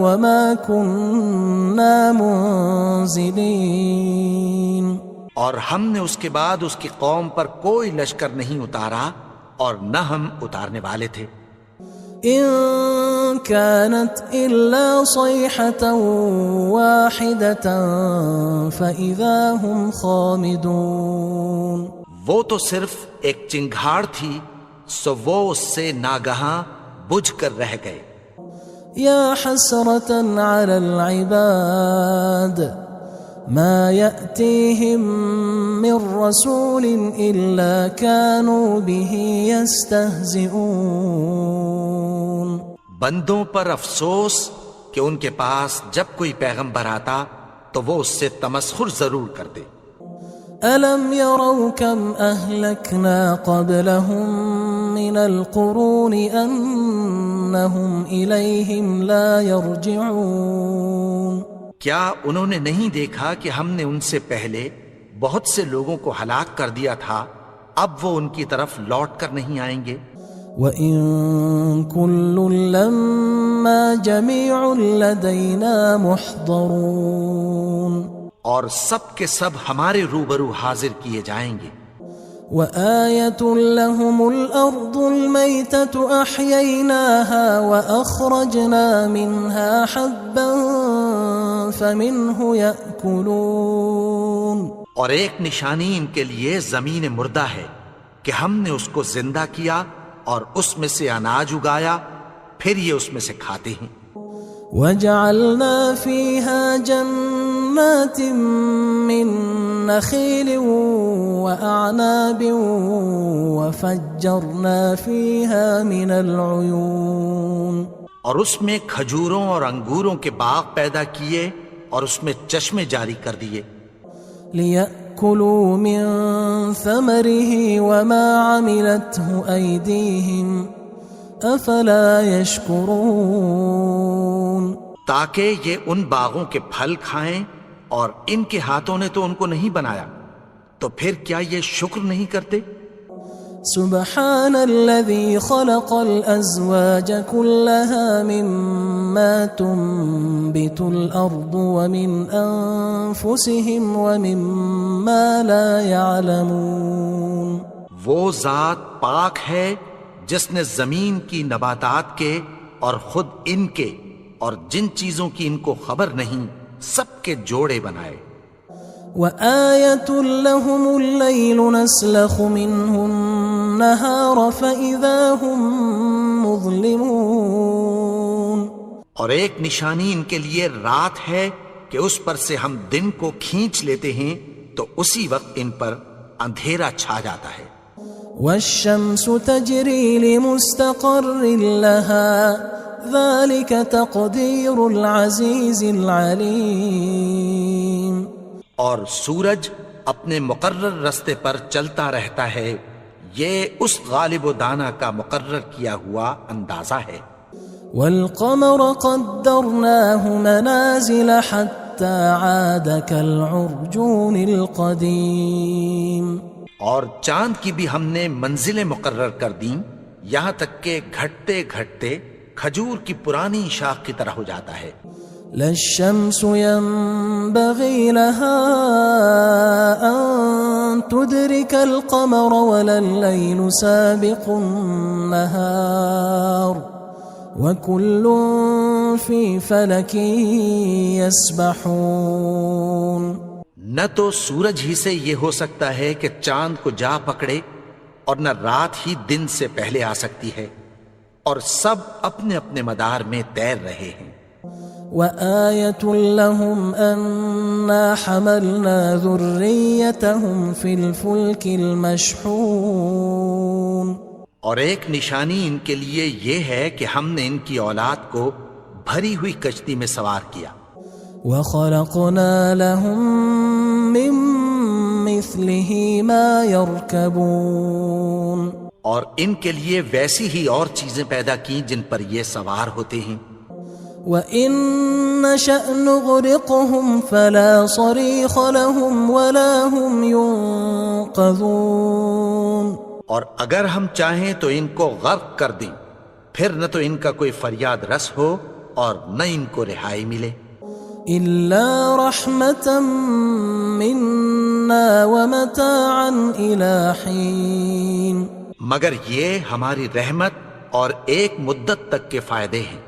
وما كنا منزلين، اور ہم نے اس کے بعد اس کی قوم پر کوئی لشکر نہیں اتارا اور نہ ہم اتارنے والے تھے۔ ان كانت الا صيحة واحدة فاذا هم خامدون، وہ تو صرف ایک چنگھاڑ تھی، سو وہ اس سے ناگہاں بجھ کر رہ گئے۔ یا حسرة على العباد ما يأتيهم من رسول إلا كانوا به يستهزئون، بندوں پر افسوس کہ ان کے پاس جب کوئی پیغمبر آتا تو وہ اس سے تمسخر ضرور کرتے۔ ألم يروا كم أهلكنا قبلهم من القرون أنهم إليهم لا يرجعون، کیا انہوں نے نہیں دیکھا کہ ہم نے ان سے پہلے بہت سے لوگوں کو ہلاک کر دیا تھا، اب وہ ان کی طرف لوٹ کر نہیں آئیں گے۔ وَإِن كُلٌّ لَمَّا جَمِيعٌ لَدَيْنَا مُحْضَرُونَ، اور سب کے سب ہمارے روبرو حاضر کیے جائیں گے۔ وَآيَةٌ لَهُمُ الْأَرْضُ الْمَيْتَةُ أَحْيَيْنَاهَا وَأَخْرَجْنَا مِنْهَا حَبًّا فَمِنْهُ يَأْكُلُونَ، اور ایک نشانی ان کے لیے زمین مردہ ہے کہ ہم نے اس کو زندہ کیا اور اس میں سے اناج اگایا، پھر یہ اس میں سے کھاتے ہیں۔ وَجَعَلْنَا فِيهَا جَنَّاتٍ مِّن نَخِيلٍ وَأَعْنَابٍ وَفَجَّرْنَا فِيهَا مِنَ الْعُيُونِ، اور اس میں کھجوروں اور انگوروں کے باغ پیدا کیے اور اس میں چشمے جاری کر دیے۔ لِيَأْكُلُوا مِن ثَمَرِهِ وَمَا عَمِلَتْهُ أَيْدِيهِمْ أَفَلَا يَشْكُرُونَ، تاکہ یہ ان باغوں کے پھل کھائیں اور ان کے ہاتھوں نے تو ان کو نہیں بنایا، تو پھر کیا یہ شکر نہیں کرتے؟ سبحان الذي خلق الأزواج كلها مما تنبت الأرض ومن أنفسهم ومما لا يعلمون، وہ ذات پاک ہے جس نے زمین کی نباتات کے اور خود ان کے اور جن چیزوں کی ان کو خبر نہیں سب کے جوڑے بنائے۔ وآية لهم الليل نسلخ منه النهار فإذا هم مظلمون، اور ایک نشانی ان کے لیے رات ہے کہ اس پر سے ہم دن کو کھینچ لیتے ہیں تو اسی وقت ان پر اندھیرا چھا جاتا ہے۔ والشمس تجري لمستقر لها ذلك تقدير العزيز العليم، اور سورج اپنے مقرر رستے پر چلتا رہتا ہے، یہ اس غالب و دانا کا مقرر کیا ہوا اندازہ ہے۔ والقمر قدرناه منازل حتى عاد كالعرجون القديم، اور چاند کی بھی ہم نے منزلیں مقرر کر دیں یہاں تک کہ گھٹتے گھٹتے کھجور کی پرانی شاخ کی طرح ہو جاتا ہے. لا الشمس ينبغي لها أن تدرك القمر ولا الليل سابق النهار وكل في فلك يسبحون. نہ تو سورج ہی سے یہ ہو سکتا ہے کہ چاند کو جا پکڑے اور نہ رات ہی دن سے پہلے آ سکتی ہے، اور سب اپنے اپنے مدار میں تیر رہے ہیں. وآية لهم أنا حملنا ذريتهم في الفلك المشحون. اور ایک نشانی ان کے لیے یہ ہے کہ ہم نے ان کی اولاد کو بھری ہوئی کشتی میں سوار کیا. وخلقنا لهم من مثله ما يركبون. اور ان کے لیے ویسی ہی اور چیزیں پیدا کی جن پر یہ سوار ہوتے ہیں. وَإِن نَّشَأْ نُغْرِقْهُمْ فَلَا صَرِيخَ لَهُمْ وَلَا هُمْ يُنقَذُونَ. اور اگر ہم چاہیں تو ان کو غرق کر دیں، پھر نہ تو ان کا کوئی فریاد رس ہو اور نہ ان کو رہائی ملے. إِلَّا رَحْمَةً مِّنَّا وَمَتَاعًا إِلَى حِينٍ. مگر یہ ہماری رحمت اور ایک مدت تک کے فائدے ہیں.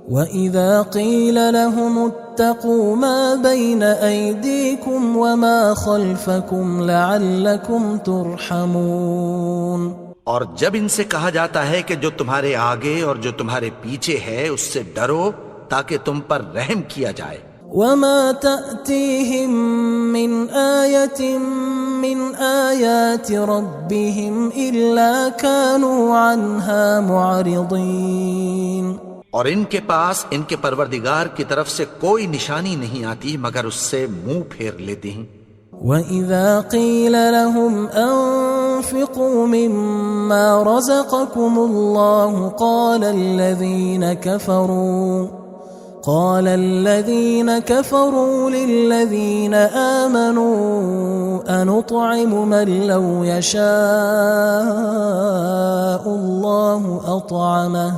وَإِذَا قِيلَ لَهُمُ اتَّقُوا مَا بَيْنَ أَيْدِيكُمْ وَمَا خَلْفَكُمْ لَعَلَّكُمْ تُرْحَمُونَ. اور جب ان سے کہا جاتا ہے کہ جو تمہارے آگے اور جو تمہارے پیچھے ہے اس سے ڈرو تاکہ تم پر رحم کیا جائے. وَمَا تَأْتِيهِم مِّنْ آيَةٍ مِّنْ آيَاتِ رَبِّهِمْ إِلَّا كَانُوا عَنْهَا مُعْرِضِينَ. اور ان کے پاس ان کے پروردگار کی طرف سے کوئی نشانی نہیں آتی مگر اس سے منہ پھیر لیتے ہیں. وَإِذَا قِيلَ لَهُمْ أَنفِقُوا مِمَّا رَزَقَكُمُ اللَّهُ قَالَ الَّذِينَ كَفَرُوا لِلَّذِينَ آمَنُوا أَنُطْعِمُ مَن لَّوْ يَشَاءُ اللَّهُ أَطْعَمَهُ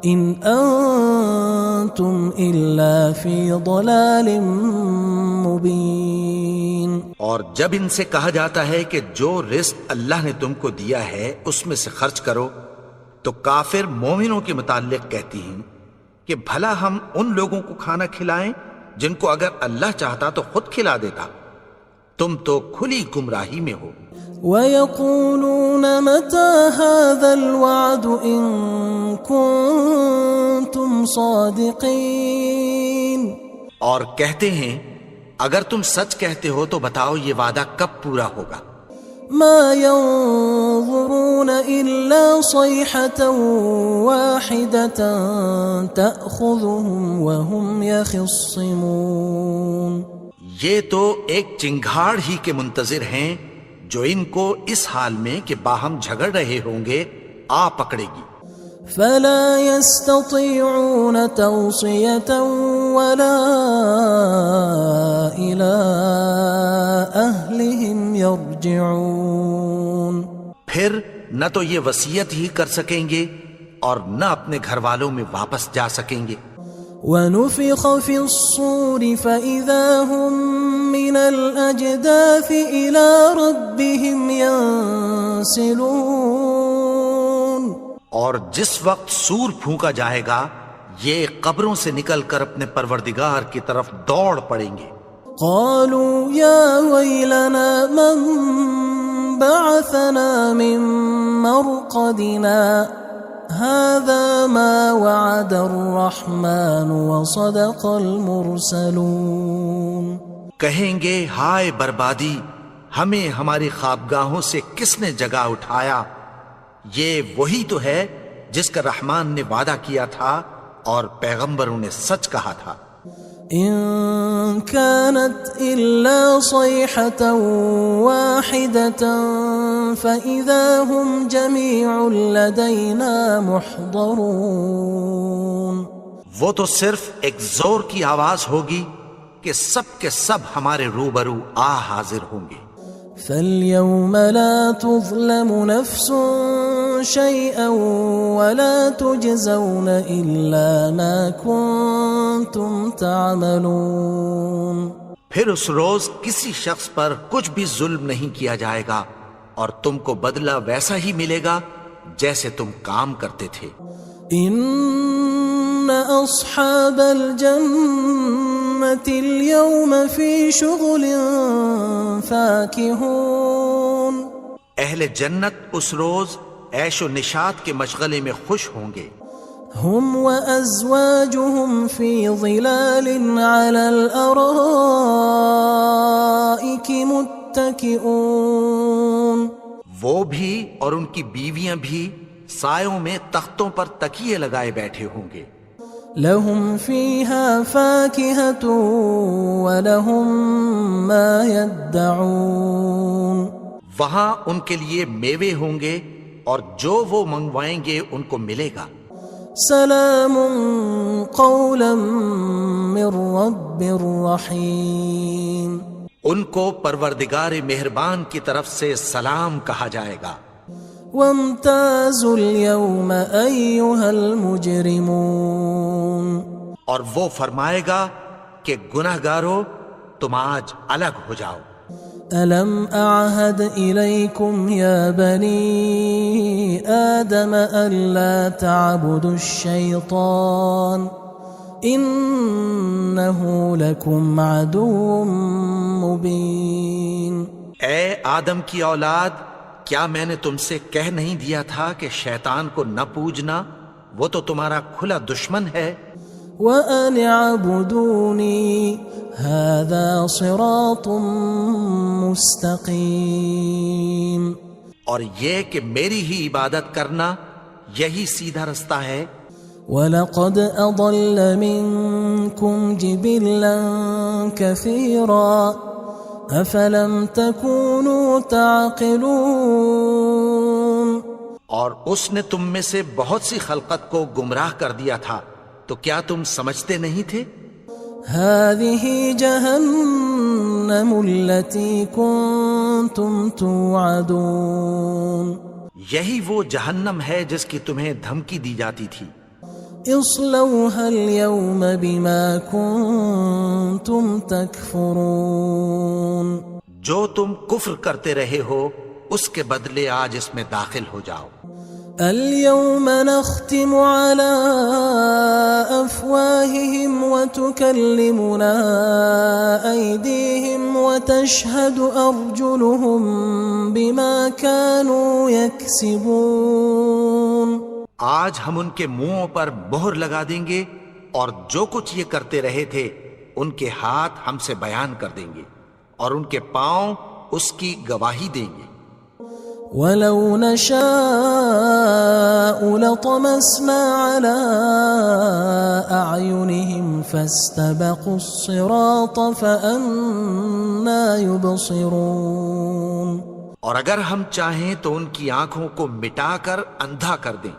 إِنْ أَنْتُمْ إِلَّا فِي ضَلَالٍ مُبِينٍ. اور جب ان سے کہا جاتا ہے کہ جو رزق اللہ نے تم کو دیا ہے اس میں سے خرچ کرو، تو کافر مومنوں کے متعلق کہتی ہیں کہ بھلا ہم ان لوگوں کو کھانا کھلائیں جن کو اگر اللہ چاہتا تو خود کھلا دیتا. تم تو کھلی گمراہی میں ہو. وَيَقُولُونَ مَتَى هَذَا الْوَعْدُ إِن كُنتُمْ صَادِقِينَ. اور کہتے ہیں اگر تم سچ کہتے ہو تو بتاؤ یہ وعدہ کب پورا ہوگا. مَا يَنظُرُونَ إِلَّا صَيْحَةً وَاحِدَةً تَأْخُذُهُمْ وَهُمْ يَخِصِّمُونَ. یہ تو ایک چنگھاڑ ہی کے منتظر ہیں جو ان کو اس حال میں کہ باہم جھگڑ رہے ہوں گے آ پکڑے گی. فَلَا يَسْتَطِيعُونَ تَوْصِيَةً وَلَا إِلَىٰ أَهْلِهِمْ يَرْجِعُونَ. پھر نہ تو یہ وصیت ہی کر سکیں گے اور نہ اپنے گھر والوں میں واپس جا سکیں گے. وَنُفِخَ فِي الصُّورِ فَإِذَا هُم مِّنَ الْأَجْدَاثِ إِلَىٰ رَبِّهِمْ يَنسِلُونَ. اور جس وقت سور پھونکا جائے گا یہ قبروں سے نکل کر اپنے پروردگار کی طرف دوڑ پڑیں گے. قالوا يا ويلنا من بعثنا من مرقدنا هذا ما وعد الرحمن وصدق المرسلون. کہیں گے ہائے بربادی، ہمیں ہماری خوابگاہوں سے کس نے جگا اٹھایا؟ یہ وہی تو ہے جس کا رحمان نے وعدہ کیا تھا اور پیغمبروں نے سچ کہا تھا. إن كانت إلا صيحة واحدة فإذا هم جميع لدينا محضرون. وہ تو صرف ایک زور کی آواز ہوگی کہ سب کے سب ہمارے روبرو حاضر ہوں گے. فاليوم لا تظلم نفس شيئا ولا تجزون إلا ما كنتم تعملون. پھر اس روز کسی شخص پر کچھ بھی ظلم نہیں کیا جائے گا اور تم کو بدلہ ویسا ہی ملے گا جیسے تم کام کرتے تھے. ان اصحاب الجنة اليوم في شغل فاكهون. اہل جنت اس روز عیش و نشاط کے مشغلے میں خوش ہوں گے. هم وأزواجهم في ظلال على الأرائك متكئون. وہ بھی اور ان کی بیویاں بھی سایوں میں تختوں پر تکیے لگائے بیٹھے ہوں گے. لهم فيها فاكهة ولهم ما يدعون. وہاں ان کے لیے میوے ہوں گے اور جو وہ منگوائیں گے ان کو ملے گا. سلام قولا من رب رحیم. ان کو پروردگار مہربان کی طرف سے سلام کہا جائے گا. وامتازوا اليوم أيها المجرمون. اور وہ فرمائے گا کہ گناہگارو تم آج الگ ہو جاؤ. ألم أعهد إليكم يا بني آدم ألا تعبدوا الشيطان إنه لكم عدو مبين. اے آدم کی اولاد، کیا میں نے تم سے کہہ نہیں دیا تھا کہ شیطان کو نہ پوجنا، وہ تو تمہارا کھلا دشمن ہے. وَأَنِ اعْبُدُونِي هَذَا صِرَاطٌ مُسْتَقِيمٌ. اور یہ کہ میری ہی عبادت کرنا یہی سیدھا رستہ ہے. وَلَقَدْ أَضَلَّ مِنكُمْ جِبِلًّا كَثِيرًا أَفَلَمْ تَكُونُوا تَعْقِلُونَ. اور اس نے تم میں سے بہت سی خلقت کو گمراہ کر دیا تھا، تو کیا تم سمجھتے نہیں تھے؟ هذه جهنم التي كنتم توعدون. یہی وہ جہنم ہے جس کی تمہیں دھمکی دی جاتی تھی. اصلوها اليوم بما كنتم تكفرون. جو تم کفر کرتے رہے ہو اس کے بدلے آج اس میں داخل ہو جاؤ. اليوم نختم على أفواههم وتكلمنا أيديهم وتشهد أرجلهم بما كانوا يكسبون. آج ہم ان کے منہوں پر مہر لگا دیں گے اور جو کچھ یہ کرتے رہے تھے ان کے ہاتھ ہم سے بیان کر دیں گے اور ان کے پاؤں اس کی گواہی دیں گے. وَلَوْ نَشَاءُ لَطَمَسْنَا عَلَىٰ أَعْيُنِهِمْ فَاسْتَبَقُوا الصِّرَاطَ فَأَنَّىٰ يُبْصِرُونَ. اور اگر ہم چاہیں تو ان کی آنکھوں کو مٹا کر اندھا کر دیں،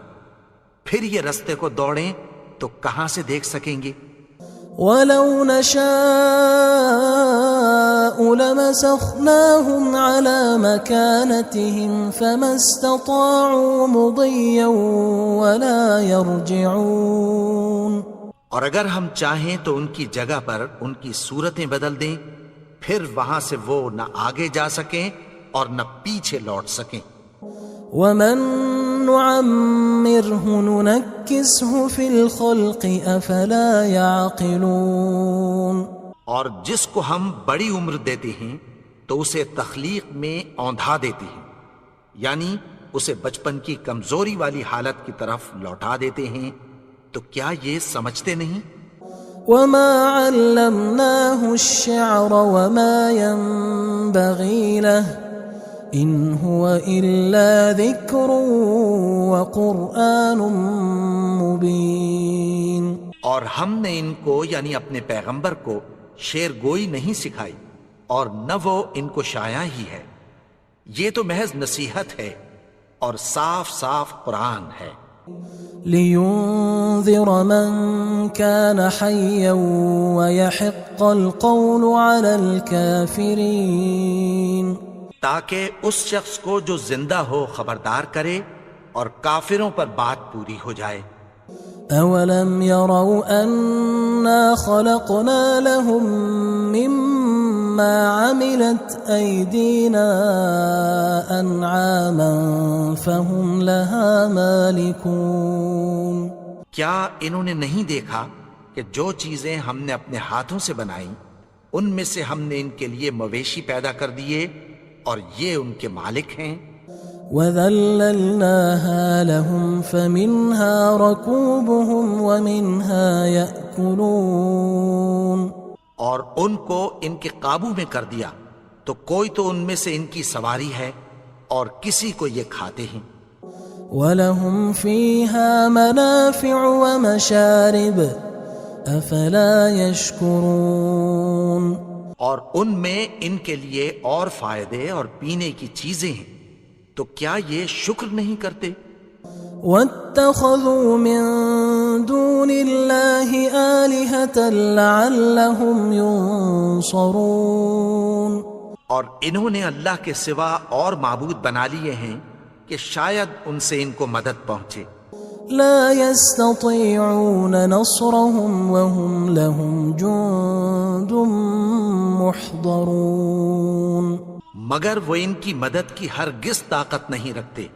پھر یہ رستے کو دوڑیں تو کہاں سے دیکھ سکیں گے. وَلَوْ نَشَاءُ لَمَسَخْنَاهُمْ عَلَىٰ مَكَانَتِهِمْ فَمَا اسْتَطَاعُوا مُضِيًّا وَلَا يَرْجِعُونَ. اور اگر ہم چاہیں تو ان کی جگہ پر ان کی صورتیں بدل دیں، پھر وہاں سے وہ نہ آگے جا سکیں اور نہ پیچھے لوٹ سکیں. وَمَن نُعَمِّرْهُ نُنَكِّسْهُ فِي الْخَلْقِ أَفَلَا يَعْقِلُونَ. اور جس کو ہم بڑی عمر دیتے ہیں تو اسے تخلیق میں اوندھا دیتے ہیں، یعنی اسے بچپن کی کمزوری والی حالت کی طرف لوٹا دیتے ہیں. تو کیا یہ سمجھتے نہیں؟ وَمَا عَلَّمْنَاهُ الشِّعْرَ وَمَا يَنبَغِي لَهُ إِنْ هُوَ إِلَّا ذِكْرٌ وَقُرْآنٌ مُبِينٌ. اور ہم نے ان کو یعنی اپنے پیغمبر کو شعر گوئی نہیں سکھائی اور نہ وہ ان کو شاعر ہی ہے، یہ تو محض نصیحت ہے اور صاف صاف قرآن ہے. لِيُنذِرَ مَن كَانَ حَيًّا وَيَحِقَّ الْقَوْلُ عَلَى الْكَافِرِينَ. تاکہ اس شخص کو جو زندہ ہو خبردار کرے اور کافروں پر بات پوری ہو جائے۔ أولم يروا أنا خلقنا لهم مما عملت أيدينا أنعاما فهم لها مالكون؟ کیا انہوں نے نہیں دیکھا کہ جو چیزیں ہم نے اپنے ہاتھوں سے بنائیں ان میں سے ہم نے ان کے لیے مویشی پیدا کر دیے اور یہ ان کے مالک ہیں۔ وَذَلَّلْنَاهَا لَهُمْ فَمِنْهَا رَكُوبُهُمْ وَمِنْهَا يَأْكُلُونَ، اور ان کو ان کے قابو میں کر دیا تو کوئی تو ان میں سے ان کی سواری ہے اور کسی کو یہ کھاتے ہیں۔ وَلَهُمْ فِيهَا مَنَافِعُ وَمَشَارِبُ أَفَلَا يَشْكُرُونَ، اور ان میں ان کے لیے اور فائدے اور پینے کی چیزیں ہیں تو کیا یہ شکر نہیں کرتے؟ وَاتَّخَذُوا مِن دُونِ اللَّهِ آلِهَةً لَعَلَّهُمْ يُنصَرُونَ، اور انہوں نے اللہ کے سوا اور معبود بنا لیے ہیں کہ شاید ان سے ان کو مدد پہنچے۔ لا يستطيعون نصرهم وهم لهم جند محضرون، مگر وہ ان کی مدد کی ہرگز طاقت نہیں رکھتے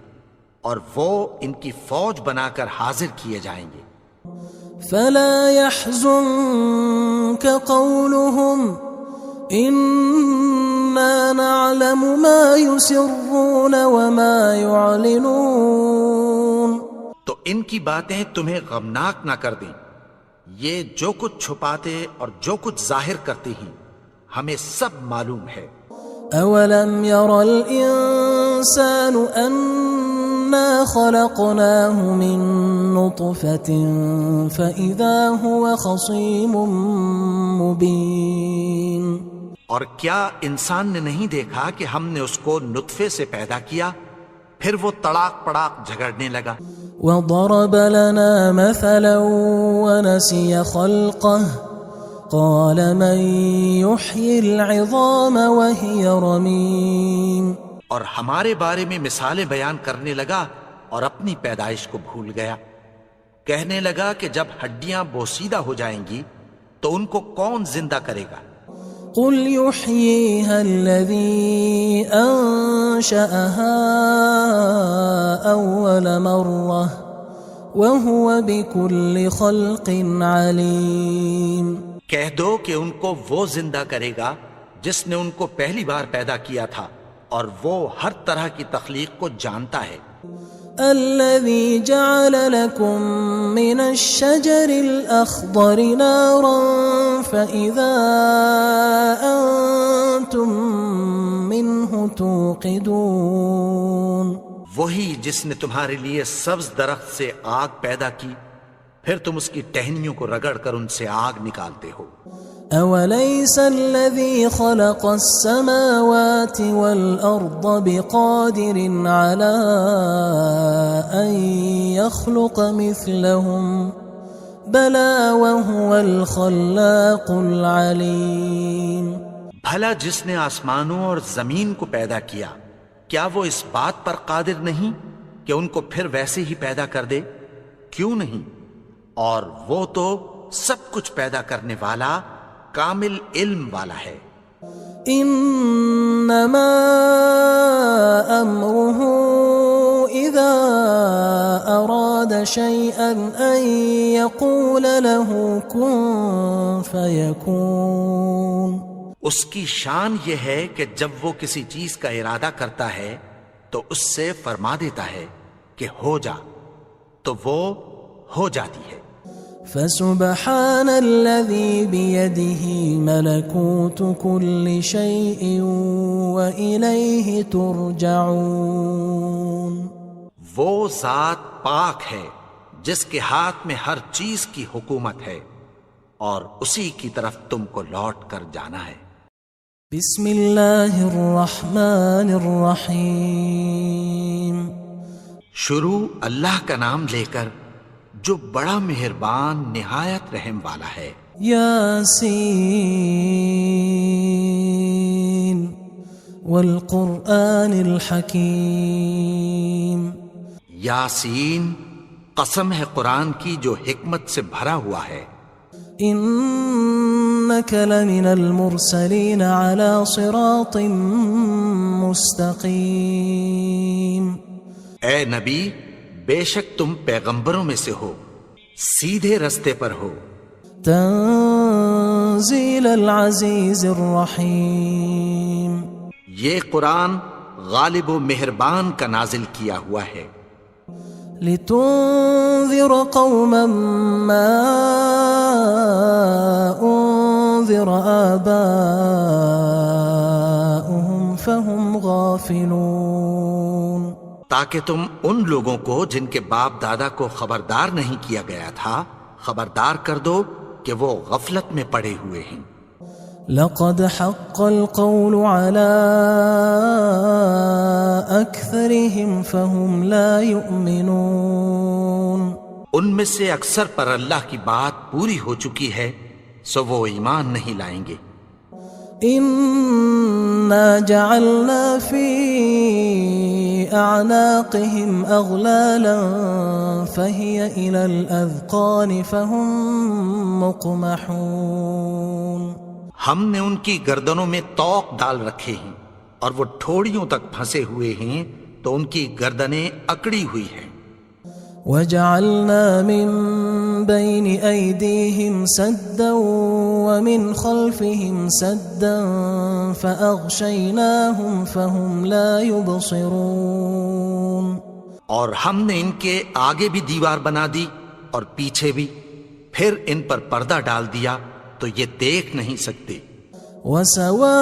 اور وہ ان کی فوج بنا کر حاضر کیے جائیں گے۔ فلا يحزنك قولهم إنا نعلم ما يسرون وما يعلنون، تو ان کی باتیں تمہیں غمناک نہ کر دیں، یہ جو کچھ چھپاتے اور جو کچھ ظاہر کرتے ہیں ہمیں سب معلوم ہے۔ أولم ير الإنسان أنا خلقناه من نطفة فإذا هو خصيم مبين، اور کیا انسان نے نہیں دیکھا کہ ہم نے اس کو نطفے سے پیدا کیا پھر وہ تڑاک پڑاک جھگڑنے لگا۔ وضرب لنا مثلا ونسي خلقه قال من يحيي العظام وهي رميم، اور ہمارے بارے میں مثالیں بیان کرنے لگا اور اپنی پیدائش کو بھول گیا۔ کہنے لگا کہ جب ہڈیاں بوسیدہ ہو جائیں گی تو ان کو کون زندہ کرے گا؟ قل يحييها الذي أنشأها أول مرة وهو بكل خلق عليم، کہہ دو کہ ان کو وہ زندہ کرے گا جس نے ان کو پہلی بار پیدا کیا تھا اور وہ ہر طرح کی تخلیق کو جانتا ہے۔ الذي جعل لكم من الشجر الأخضر نارا فإذا أنتم منه توقدون، وہی جس نے تمہارے لیے سبز درخت سے آگ پیدا کی پھر تم اس کی ٹہنیوں کو رگڑ کر ان سے آگ نکالتے ہو۔ أوليس الذي خلق السماوات والأرض بقادر على أن يخلق مثلهم بلى وهو الخلاق العليم، بھلا جس نے آسمانوں اور زمین کو پیدا کیا کیا وہ اس بات پر قادر نہیں کہ ان کو پھر ویسے ہی پیدا کر دے؟ کیوں نہیں؟ اور وہ تو سب کچھ پیدا کرنے والا کامل علم والا ہے۔ انما امره اذا اراد شيئا ان يقول له كن فيكون، اس کی شان یہ ہے کہ جب وہ کسی چیز کا ارادہ کرتا ہے تو اس سے فرما دیتا ہے کہ ہو جا، تو وہ ہو جاتی ہے۔ فسبحان الذي بيده ملكوت كل شيء وإليه ترجعون، وہ ذات پاک ہے جس کے ہاتھ میں ہر چیز کی حکومت ہے اور اسی کی طرف تم کو لوٹ کر جانا ہے۔ بسم اللہ الرحمن الرحیم، شروع اللہ کا نام لے کر جو بڑا مہربان نہایت رحم والا ہے۔ یاسین والقرآن الحکیم، یاسین، قسم ہے قرآن کی جو حکمت سے بھرا ہوا ہے. إنك لمن المرسلين على صراط مستقيم. اے نبی، بے شک تم پیغمبروں میں سے ہو، سیدھے رستے پر ہو. تنزيل العزيز الرحيم. یہ قرآن غالب و مہربان کا نازل کیا ہوا ہے. لتنذر قوما ما أنذر آباؤهم فهم غافلون. تاکہ تم ان لوگوں کو جن کے باپ دادا کو خبردار نہیں کیا گیا تھا خبردار کر دو کہ وہ غفلت میں پڑے ہوئے ہیں. لقد حق القول على أكثرهم فهم لا يؤمنون. ان میں سے اکثر پر اللہ کی بات پوری ہو چکی ہے سو وہ ایمان نہیں لائیں گے. إنا جعلنا في أعناقهم أغلالا فهي إلى الأذقان فهم مقمحون. ہم نے ان کی گردنوں میں طوق ڈال رکھے ہیں اور وہ ٹھوڑیوں تک پھنسے ہوئے ہیں تو ان کی گردنیں اکڑی ہوئی ہیں. وجعلنا من بين أيديهم سدا ومن خلفهم سدا فأغشيناهم فهم لا يبصرون. اور ہم نے ان کے آگے بھی دیوار بنا دی اور پیچھے بھی، پھر ان پر پردہ ڈال دیا تو یہ دیکھ نہیں سکتے. وَسَوَاءٌ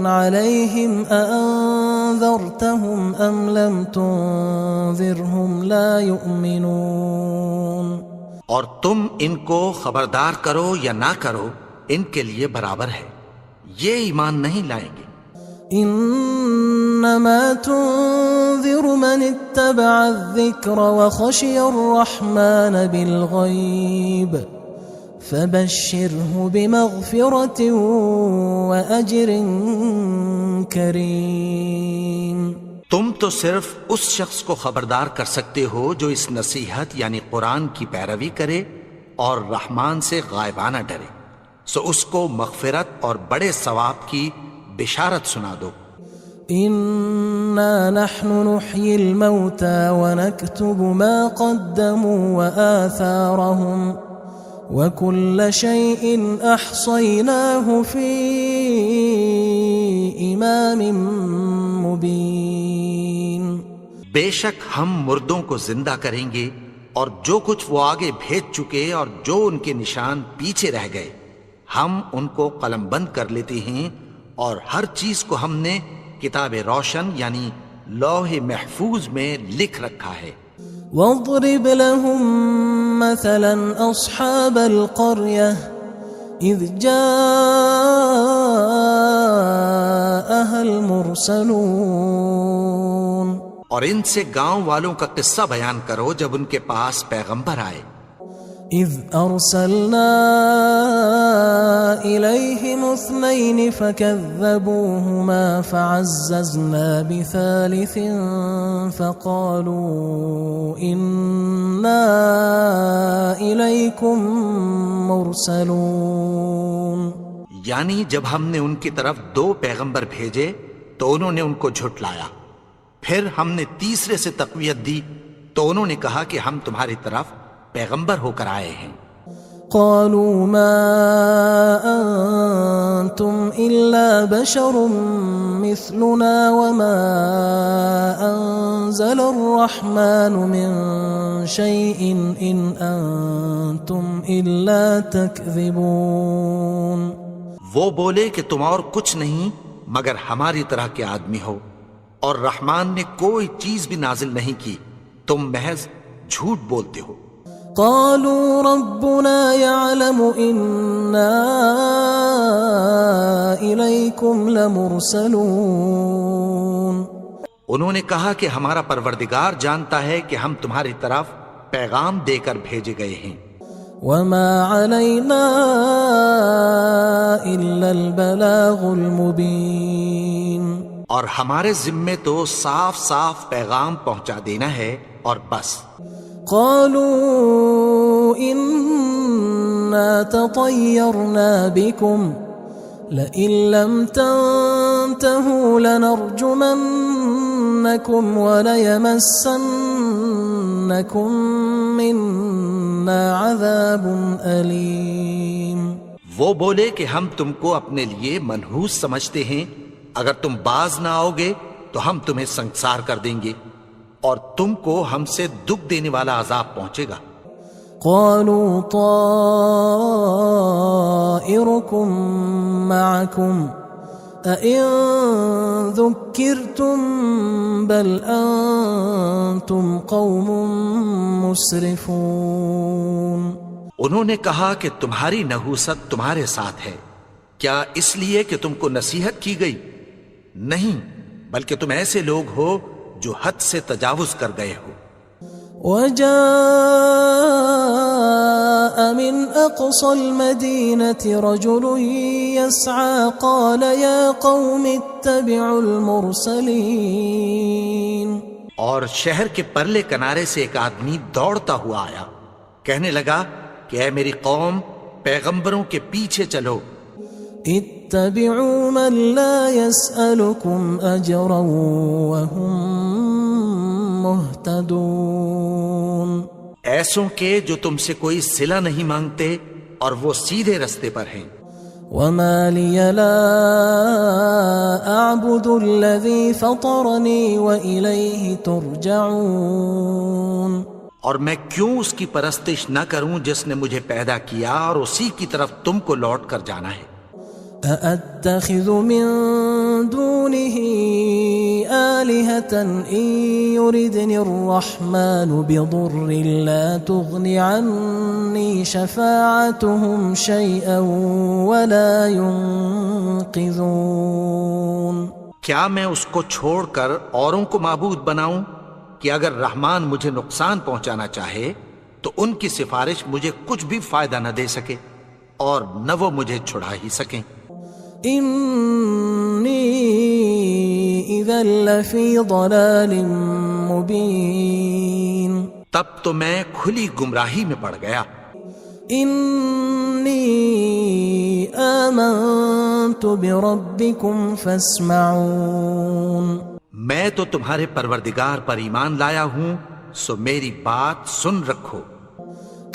عَلَيْهِمْ أَأَنذَرْتَهُمْ أَمْ لَمْ تُنذِرْهُمْ لَا يُؤْمِنُونَ. اور تم ان کو خبردار کرو یا نہ کرو ان کے لیے برابر ہے، یہ ایمان نہیں لائیں گے. انما تنذر من اتبع الذکر وخشی الرحمن بالغیب فبشره بمغفرة وأجر کریم. تم تو صرف اس شخص کو خبردار کر سکتے ہو جو اس نصیحت یعنی قرآن کی پیروی کرے اور رحمان سے غائبانہ ڈرے، سو اس کو مغفرت اور بڑے ثواب کی بشارت سنا دو. إنا نحن نحيي الموتى ونكتب ما قدموا وآثارهم وكل شيء أحصيناه في إمام مبين. بے شک ہم مردوں کو زندہ کریں گے اور جو کچھ وہ آگے بھیج چکے اور جو ان کے نشان پیچھے رہ گئے ہم ان کو قلم بند کر لیتے ہیں، اور ہر چیز کو ہم نے کتاب روشن یعنی لوح محفوظ میں لکھ رکھا ہے. واضرب لهم مثلا أصحاب القرية إذ جاءها المرسلون. اور ان سے گاؤں والوں کا قصہ بیان کرو جب ان کے پاس پیغمبر آئے. إذ أرسلنا إليهم 2 فكذبوهما فعززنا بثالث فقالوا إنا إليكم مرسلون. یعنی جب ہم نے ان کی طرف 2 پیغمبر بھیجے تو انہوں نے ان کو جھٹلایا، پھر ہم نے تیسرے سے تقویت دی تو انہوں نے کہا کہ ہم تمہاری طرف پیغمبر ہو کر آئے ہیں. قالوا ما أنتم إلا بشر مثلنا وما أنزل الرحمن من شيء إن أنتم إلا تكذبون. وہ بولے کہ تم اور کچھ نہیں مگر ہماری طرح کے آدمی ہو، اور رحمان نے کوئی چیز بھی نازل نہیں کی، تم محض جھوٹ بولتے ہو. قالوا ربنا يعلم إنا إليكم لمرسلون. انہوں نے کہا کہ ہمارا پروردگار جانتا ہے کہ ہم تمہاری طرف پیغام دے کر بھیجے گئے ہیں. وما علينا إلا البلاغ المبين. اور ہمارے ذمے تو صاف صاف پیغام پہنچا دینا ہے اور بس. قالوا إنا تطيرنا بكم لئن لم تنتهوا لنرجمنكم وليمسنكم منا عذاب أليم. وہ بولے کہ ہم تم کو اپنے لیے منحوس سمجھتے ہیں، اگر تم باز نہ آؤ گے تو ہم تمہیں سنگسار کر دیں گے اور تم کو ہم سے دکھ دینے والا عذاب پہنچے گا. قالوا طائركم معكم أئن ذكرتم بل أنتم قوم مسرفون. انہوں نے کہا کہ تمہاری نحوست تمہارے ساتھ ہے، کیا اس لیے کہ تم کو نصیحت کی گئی؟ نہیں، بلکہ تم ایسے لوگ ہو جو حد سے تجاوز کر گئے ہو. وجاء من أقصى المدينة رجل يسعى قال يا قوم اتبعوا المرسلين. اور شہر کے پرلے کنارے سے ایک آدمی دوڑتا ہوا آیا، کہنے لگا کہ اے میری قوم، پیغمبروں کے پیچھے چلو. اتبعوا من لا يسألكم أجرا وهم مهتدون. ایسوں کے جو تم سے کوئی صلہ نہیں مانگتے اور وہ سیدھے رستے پر ہیں. وما لي لا أعبد الذي فطرني وإليه ترجعون. اور میں کیوں اس کی پرستش نہ کروں جس نے مجھے پیدا کیا اور اسی کی طرف تم کو لوٹ کر جانا ہے. أأتخذ من دونه آلهة إن يردني الرحمن بضر لا تغن عني شفاعتهم شيئا ولا ينقذون. کیا میں اس کو چھوڑ کر اوروں کو معبود بناؤں کہ اگر رحمان مجھے نقصان پہنچانا چاہے تو ان کی سفارش مجھے کچھ بھی فائدہ نہ دے سکے اور نہ وہ مجھے چھڑا ہی سکیں. إني إذا لفي ضلال مبين. تب تو میں کھلی گمراہی میں پڑ گیا. إني آمنت بربكم فاسمعون. میں تو تمہارے پروردگار پر ایمان لایا ہوں، سو میری بات سن رکھو.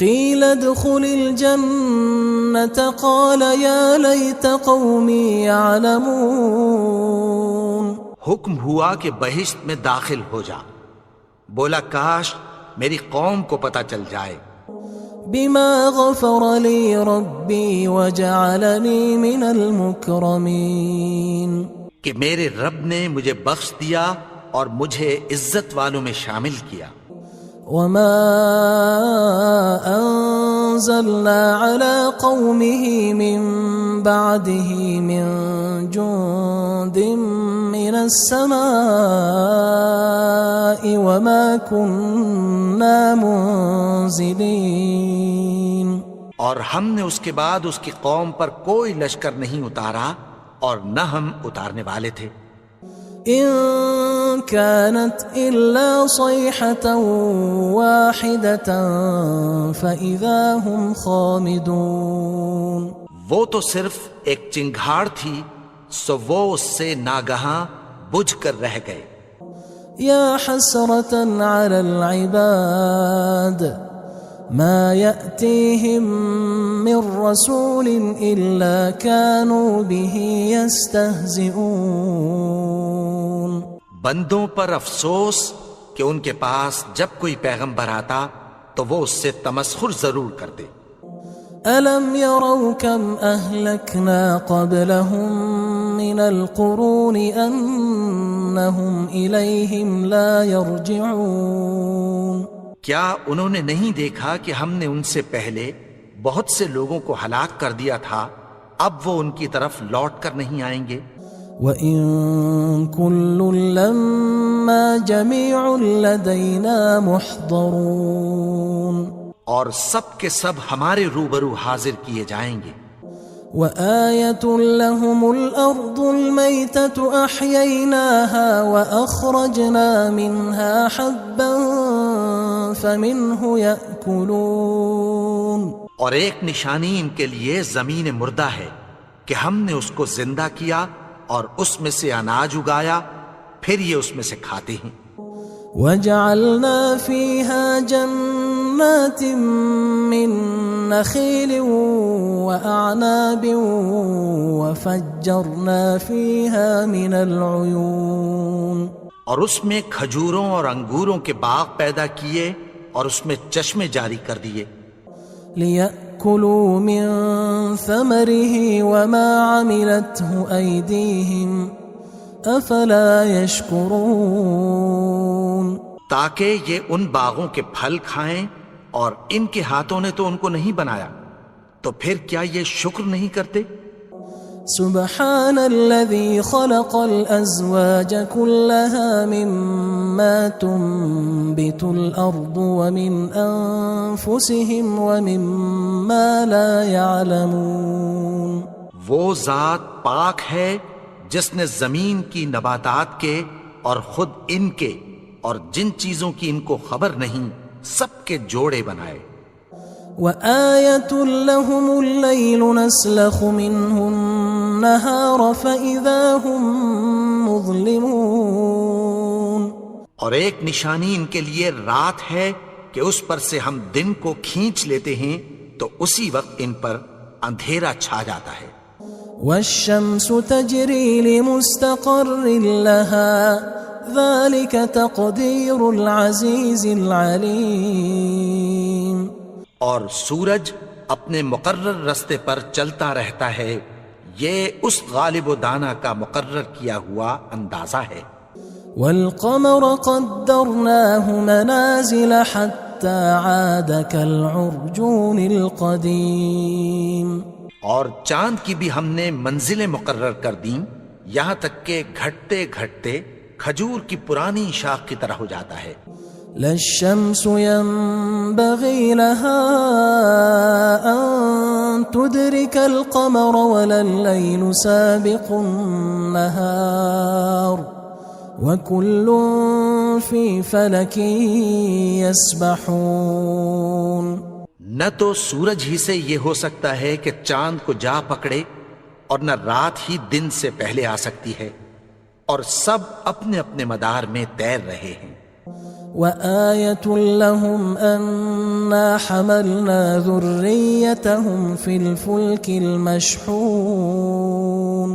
قيل ادخل الجنة قال يا ليت قومي يعلمون. حکم ہوا کہ بہشت میں داخل ہو جا. بولا کاش میری قوم کو پتہ چل جائے. بما غفر لي ربي وجعلني من المكرمين. کہ میرے رب نے مجھے بخش دیا اور مجھے عزت والوں میں شامل کیا. وما أنزلنا على قومه من بعده من جند من السماء وما كنا منزلين. اور ہم نے اس کے بعد اس کی قوم پر کوئی لشکر نہیں اتارا اور نہ ہم اتارنے والے تھے. إن كانت إلا صيحة واحدة فإذا هم خامدون. وہ تو صرف ایک چنگھاڑ تھی، سو وہ اس سے ناگہاں بجھ کر رہ گئے. يا حسرة على العباد ما يأتيهم من رسول إلا كانوا به يستهزئون. بندوں پر افسوس کہ ان کے پاس جب کوئی پیغمبر آتا تو وہ اس سے تمسخر ضرور کرتے. ألم يروا كم أهلكنا قبلهم من القرون أنهم إليهم لا يرجعون. کیا انہوں نے نہیں دیکھا کہ ہم نے ان سے پہلے بہت سے لوگوں کو ہلاک کر دیا تھا، اب وہ ان کی طرف لوٹ کر نہیں آئیں گے. وَإِن كُلٌّ لَمَّا جَمِيعٌ لَدَيْنَا مُحْضَرُونَ. اور سب کے سب ہمارے روبرو حاضر کیے جائیں گے. وآية لهم الأرض الميتة أحييناها وأخرجنا منها حبا فمنه يأكلون. اور ایک نشانی ان کے لیے زمین مردہ ہے کہ ہم نے اس کو زندہ کیا اور اس میں سے اناج اگایا، پھر یہ اس میں سے کھاتے ہیں. وجعلنا فيها جنات من نخيل وأعناب وفجرنا فيها من العيون. اور اس میں کھجوروں اور انگوروں کے باغ پیدا کیے اور اس میں چشمے جاری کر دیے. ليأكلوا من ثمره وما عملته أيديهم أفلا يشكرون. تاکہ یہ ان باغوں کے پھل کھائیں اور ان کے ہاتھوں نے تو ان کو نہیں بنایا، تو پھر کیا یہ شکر نہیں کرتے؟ سبحان الذي خلق الأزواج كلها مما تنبت الأرض ومن أنفسهم ومما لا يعلمون. وہ ذات پاک ہے جس نے زمین کی نباتات کے اور خود ان کے اور جن چیزوں کی ان کو خبر نہیں سب کے جوڑے بنائے. وآية لهم الليل نسلخ منه النهار فإذا هم مظلمون. اور ایک نشانی ان کے لیے رات ہے کہ اس پر سے ہم دن کو کھینچ لیتے ہیں تو اسی وقت ان پر اندھیرا چھا جاتا ہے. والشمس تجري لمستقر لها ذلك تقدير العزيز العليم. اور سورج اپنے مقرر رستے پر چلتا رہتا ہے، یہ اس غالب و دانا کا مقرر کیا ہوا اندازہ ہے. والقمر قدرناه منازل حتى عاد كالعرجون القديم. اور چاند کی بھی ہم نے منزلیں مقرر کر دیں یہاں تک کہ گھٹتے گھٹتے کھجور کی پرانی شاخ کی طرح ہو جاتا ہے. لا الشمس ينبغي لها أن تدرك القمر ولا الليل سابق النهار وكل في فلك يسبحون. نہ تو سورج ہی سے یہ ہو سکتا ہے کہ چاند کو جا پکڑے اور نہ رات ہی دن سے پہلے آ سکتی ہے، اور سب اپنے اپنے مدار میں تیر رہے ہیں. وآية لهم أنا حملنا ذريتهم في الفلك المشحون.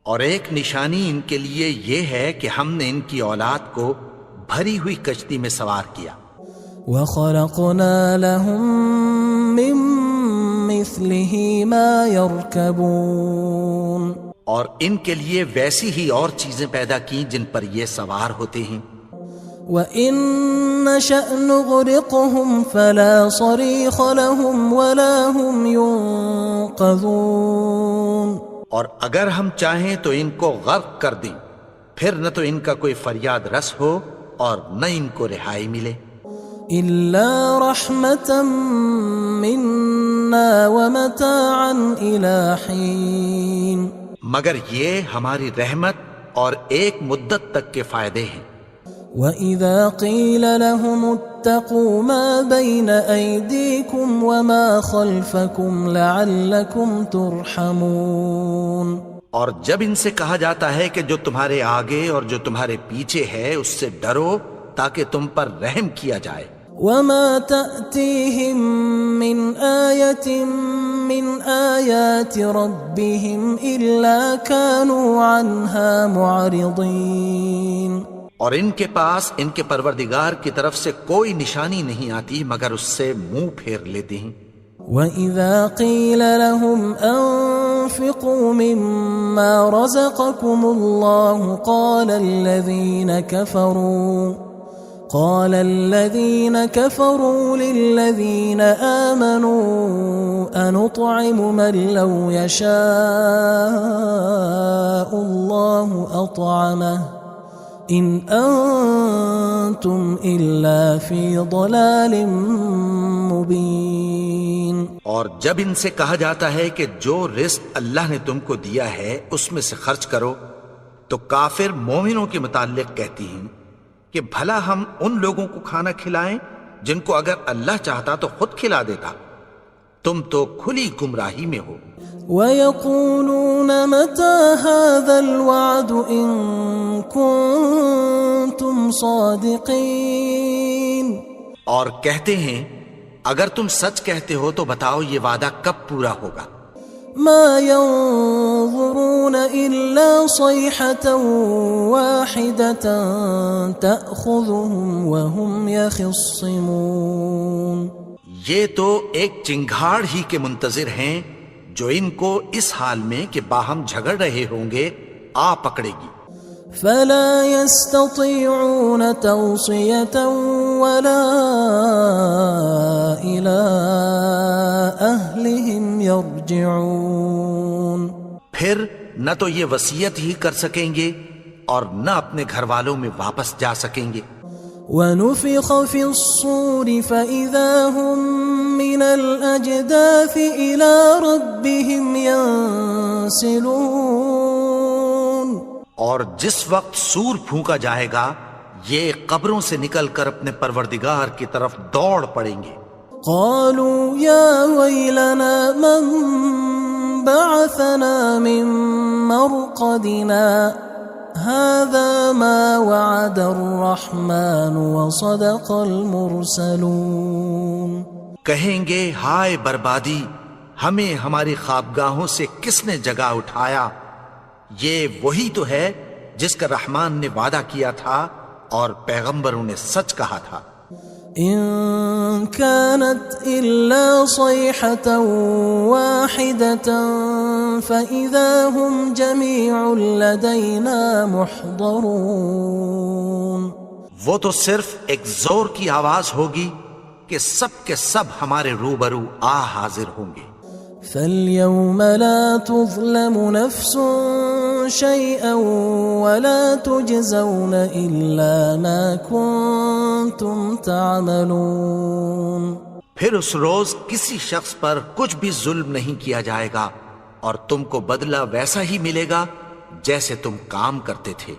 اور ایک نشانی ان کے لیے یہ ہے کہ ہم نے ان کی اولاد کو بھری ہوئی کشتی میں سوار کیا. وخلقنا لهم من مثله ما يركبون. اور ان کے لیے ویسی ہی اور چیزیں پیدا کی جن پر یہ سوار ہوتے ہیں. وَإِن نَّشَأْ نُغْرِقْهُمْ فَلَا صَرِيخَ لَهُمْ وَلَا هُمْ يُنقَذُونَ. اور اگر ہم چاہیں تو ان کو غرق کر دیں، پھر نہ تو ان کا کوئی فریاد رس ہو اور نہ ان کو رہائی ملے. إِلَّا رَحْمَةً مِنَّا وَمَتَاعًا إِلَى حِينٍ. مگر یہ ہماری رحمت اور ایک مدت تک کے فائدے ہیں. وَإِذَا قِيلَ لَهُمُ اتَّقُوا مَا بَيْنَ أَيْدِيكُمْ وَمَا خَلْفَكُمْ لَعَلَّكُمْ تُرْحَمُونَ. اور جب ان سے کہا جاتا ہے کہ جو تمہارے آگے اور جو تمہارے پیچھے ہے اس سے ڈرو تاکہ تم پر رحم کیا جائے. وَمَا تَأْتِيهِم مِّنْ آيَةٍ مِّنْ آيَاتِ رَبِّهِمْ إِلَّا كَانُوا عَنْهَا مُعْرِضِينَ. اور ان کے پاس ان کے پروردگار کی طرف سے کوئی نشانی نہیں آتی مگر اس سے منہ پھیر لیتے ہیں. وَإِذَا قِيلَ لَهُمْ أَنفِقُوا مِمَّا رَزَقَكُمُ اللَّهُ قال الذين كفروا للذين آمنوا أنطعم من لو يشاء الله أطعمه إن أنتم إلا في ضلال مبين. اور جب ان سے کہا جاتا ہے کہ جو رزق اللہ نے تم کو دیا ہے اس میں سے خرچ کرو، تو کافر مومنوں کے متعلق کہتی ہیں کہ بھلا ہم ان لوگوں کو کھانا کھلائیں جن کو اگر اللہ چاہتا تو خود کھلا دیتا. تم تو کھلی گمراہی میں ہو. ويقولون متى هذا الوعد إن كنتم صادقين. اور کہتے ہیں اگر تم سچ کہتے ہو تو بتاؤ یہ وعدہ کب پورا ہوگا. ما ينظرون إلا صيحة واحدة تأخذهم وهم يخصمون. یہ تو ایک چنگھاڑ ہی کے منتظر ہیں جو ان کو اس حال میں کہ باہم جھگڑ رہے ہوں گے آ پکڑے گی. فلا يستطيعون توصية ولا إلى أهلهم يرجعون. پھر نہ تو یہ وصیت ہی کر سکیں گے اور نہ اپنے گھر والوں میں واپس جا سکیں گے. ونفخ في الصور فإذا هم من الأجداث إلى ربهم ينسلون. اور جس وقت سور پھونکا جائے گا یہ قبروں سے نکل کر اپنے پروردگار کی طرف دوڑ پڑیں گے. قالوا يا ويلنا من بعثنا من مرقدنا هذا ما وعد الرحمن وصدق المرسلون. کہیں گے ہائے بربادی، ہمیں ہماری خوابگاہوں سے کس نے جگا اٹھایا. یہ وہی تو ہے جس کا رحمان نے وعدہ کیا تھا اور پیغمبروں نے سچ کہا تھا. إن كانت إلا صيحة واحدة فإذا هم جميع لدينا محضرون. وہ تو صرف ایک زور کی آواز ہوگی کہ سب کے سب ہمارے روبرو حاضر ہوں گے. فاليوم لا تظلم نفس شيئا ولا تجزون إلا ما كنتم تعملون. پھر اس روز کسی شخص پر کچھ بھی ظلم نہیں کیا جائے گا اور تم کو بدلہ ویسا ہی ملے گا جیسے تم کام کرتے تھے.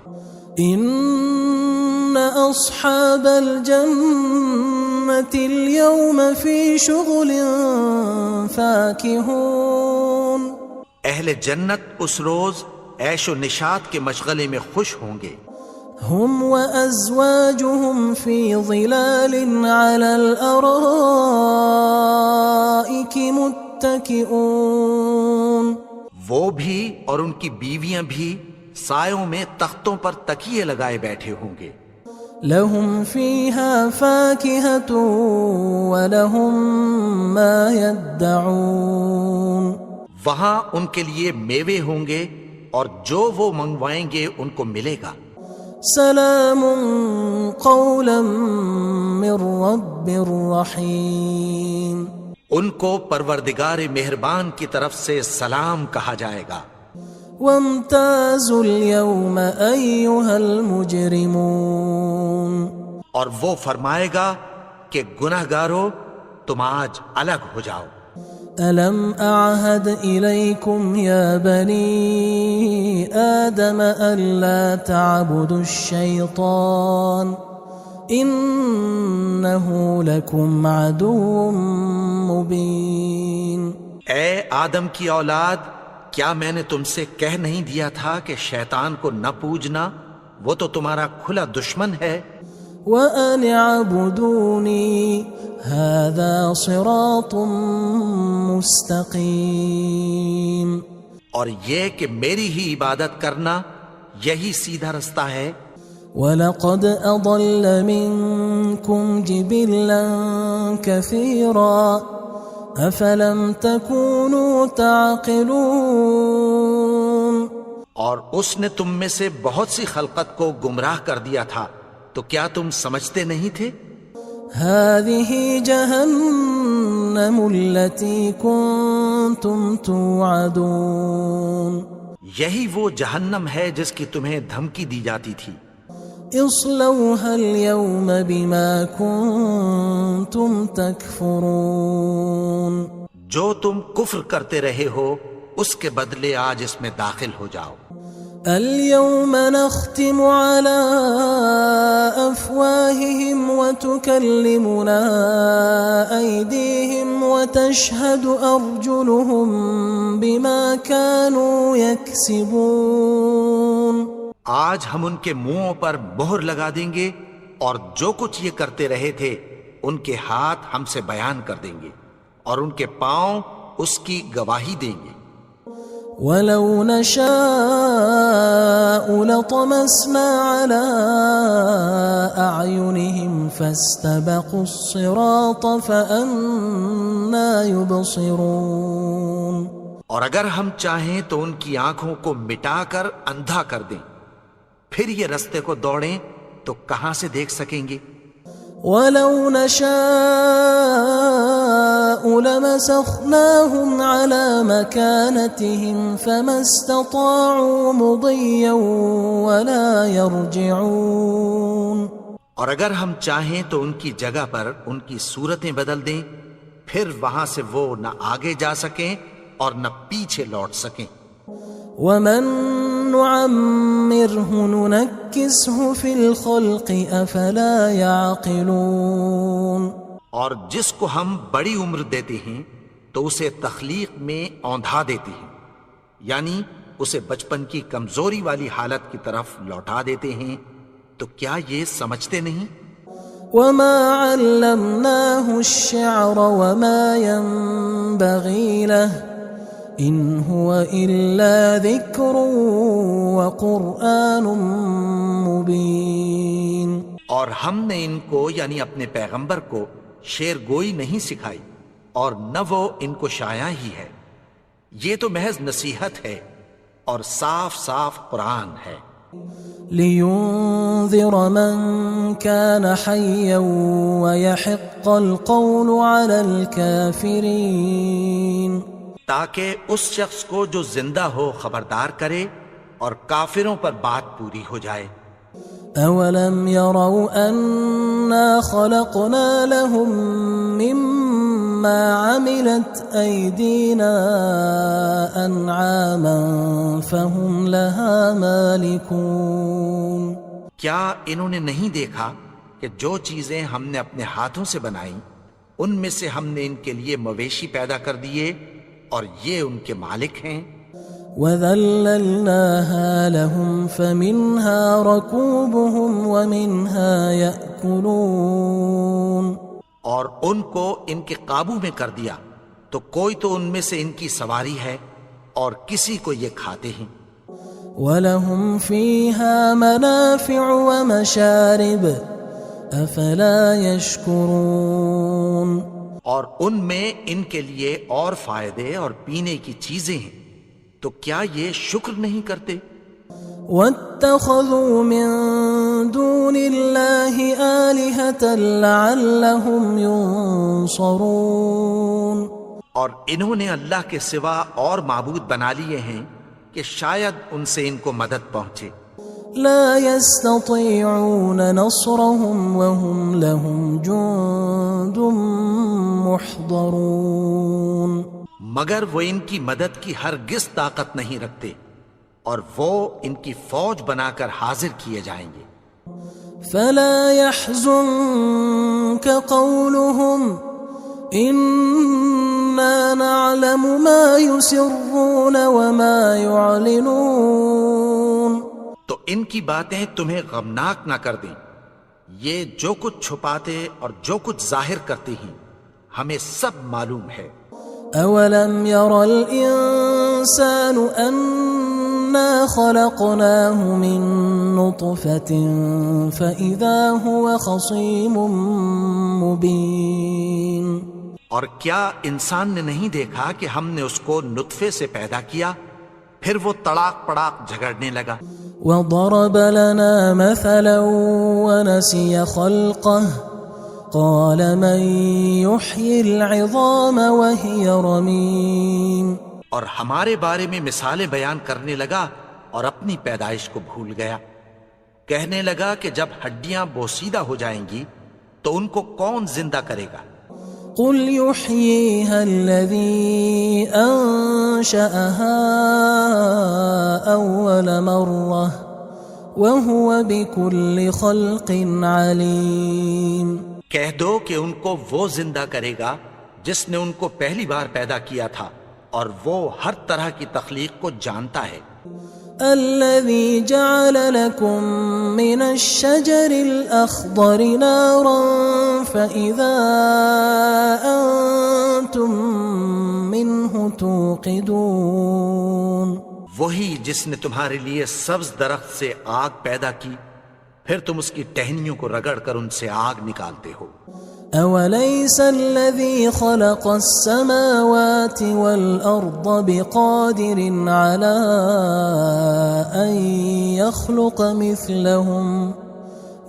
إن أصحاب الجنة اليوم في شغل فاكهون. اہل جنت اس روز عیش و نشاط کے مشغلے میں خوش ہوں گے. هم وأزواجهم في ظلال على الأرائك متكئون. وہ بھی اور ان کی بیویاں بھی سایوں میں تختوں پر تکیے لگائے بیٹھے ہوں گے. لهم فيها فاكهة ولهم ما يدعون. وہاں ان کے لیے میوے ہوں گے اور جو وہ منگوائیں گے ان کو ملے گا. سلام قولا من رب رحیم. ان کو پروردگار مہربان کی طرف سے سلام کہا جائے گا. وامتازوا اليوم أيها المجرمون. اور وہ فرمائے گا کہ گناہگارو تم آج الگ ہو جاؤ. ألم أعهد إليكم يا بني آدم ألا تعبدوا الشيطان إنه لكم عدو مبين. اے آدم کی اولاد، کیا میں نے تم سے کہہ نہیں دیا تھا کہ شیطان کو نہ پوجنا، وہ تو تمہارا کھلا دشمن ہے. وَأَنِ اعْبُدُونِي هَذَا صِرَاطٌ مُسْتَقِيمٌ. اور یہ کہ میری ہی عبادت کرنا یہی سیدھا رستہ ہے. وَلَقَدْ أَضَلَّ مِنْكُمْ جِبِلًّا كَثِيرًا أَفَلَمْ تَكُونُوا تَعْقِلُونَ. اور اس نے تم میں سے بہت سی خلقت کو گمراہ کر دیا تھا، تو کیا تم سمجھتے نہیں تھے؟ هذه جهنم التي كنتم توعدون. یہی وہ جہنم ہے جس کی تمہیں دھمکی دی جاتی تھی. اصلوها اليوم بما كنتم تكفرون جو تم کفر کرتے رہے ہو اس کے بدلے آج اس میں داخل ہو جاؤ. اليوم نختم على أفواههم وتكلمنا أيديهم وتشهد أرجلهم بما كانوا يكسبون. آج ہم ان کے منہوں پر مہر لگا دیں گے اور جو کچھ یہ کرتے رہے تھے ان کے ہاتھ ہم سے بیان کر دیں گے اور ان کے پاؤں اس کی گواہی دیں گے. ولو نشاء لطمسنا على أعينهم فاستبقوا الصراط فأنى يبصرون. اور اگر ہم چاہیں تو ان کی آنکھوں کو مٹا کر اندھا کر دیں، پھر یہ رستے کو دوڑیں تو کہاں سے دیکھ سکیں گے. ولو نشاء لمسخناهم على مكانتهم فما استطاعوا مضيا ولا يرجعون. اور اگر ہم چاہیں تو ان کی جگہ پر ان کی صورتیں بدل دیں، پھر وہاں سے وہ نہ آگے جا سکیں اور نہ پیچھے لوٹ سکیں. ومن نعمره ننكسه في الخلق افلا يعقلون. اور جس کو ہم بڑی عمر دیتے ہیں تو اسے تخلیق میں اوندھا دیتے ہیں، یعنی اسے بچپن کی کمزوری والی حالت کی طرف لوٹا دیتے ہیں. تو کیا یہ سمجھتے نہیں؟ وما علمناه الشعر وما ينبغي له ان هو الا ذکر وقرآن مبین. اور ہم نے ان کو یعنی اپنے پیغمبر کو شعر گوئی نہیں سکھائی اور نہ وہ ان کو شاعر ہی ہے، یہ تو محض نصیحت ہے اور صاف صاف قرآن ہے. لينذر من كان حيا ويحق القول على الكافرين. تاکہ اس شخص کو جو زندہ ہو خبردار کرے اور کافروں پر بات پوری ہو جائے. اولم يروا انا خلقنا لهم مما عملت ايدينا انعاما فهم لها مالكون. کیا انہوں نے نہیں دیکھا کہ جو چیزیں ہم نے اپنے ہاتھوں سے بنائیں ان میں سے ہم نے ان کے لیے مویشی پیدا کر دیے اور یہ ان کے مالک ہیں. وَذَلَّلْنَاهَا لَهُمْ فَمِنْهَا رَكُوبُهُمْ وَمِنْهَا يَأْكُلُونَ. اور ان کو ان کے قابو میں کر دیا تو کوئی تو ان میں سے ان کی سواری ہے اور کسی کو یہ کھاتے ہیں. وَلَهُمْ فِيهَا مَنَافِعُ وَمَشَارِبُ أَفَلَا يَشْكُرُونَ. اور ان میں ان کے لیے اور فائدے اور پینے کی چیزیں ہیں، تو کیا یہ شکر نہیں کرتے؟ وَاتَّخَذُوا مِن دُونِ اللَّهِ آلِهَةً لَعَلَّهُمْ يُنصَرُونَ. اور انہوں نے اللہ کے سوا اور معبود بنا لیے ہیں کہ شاید ان سے ان کو مدد پہنچے. لا يستطيعون نصرهم وهم لهم جند محضرون. مگر وہ ان کی مدد کی ہرگز طاقت نہیں رکھتے اور وہ ان کی فوج بنا کر حاضر کیے جائیں گے. فلا يحزنك قولهم إنا نعلم ما يسرون وما يعلنون. تو ان کی باتیں تمہیں غمناک نہ کر دیں، یہ جو کچھ چھپاتے اور جو کچھ ظاہر کرتے ہیں ہمیں سب معلوم ہے. اولم ير الانسان انا خلقناه من نطفة فاذا هو خصيم مبين. اور کیا انسان نے نہیں دیکھا کہ ہم نے اس کو نطفے سے پیدا کیا پھر وہ تڑاک پڑاک جھگڑنے لگا. وضرب لنا مثلا ونسي خلقه قال من يحيي العظام وهي رميم. اور ہمارے بارے میں مثالیں بیان کرنے لگا اور اپنی پیدائش کو بھول گیا. کہنے لگا کہ جب ہڈیاں بوسیدہ ہو جائیں گی تو ان کو کون زندہ کرے گا؟ قل يحييها الذي أنشأها أول مرة وهو بكل خلق عليم. کہہ دو کہ ان کو وہ زندہ کرے گا جس نے ان کو پہلی بار پیدا کیا تھا اور وہ ہر طرح کی تخلیق کو جانتا ہے. الذي جعل لكم من الشجر الأخضر نارا فإذا أنتم منه توقدون. وہی جس نے تمہارے لیے سبز درخت سے آگ پیدا کی پھر تم اس کی ٹہنیوں کو رگڑ کر ان سے آگ نکالتے ہو. أوليس الذي خلق السماوات والأرض بقادر على أن يخلق مثلهم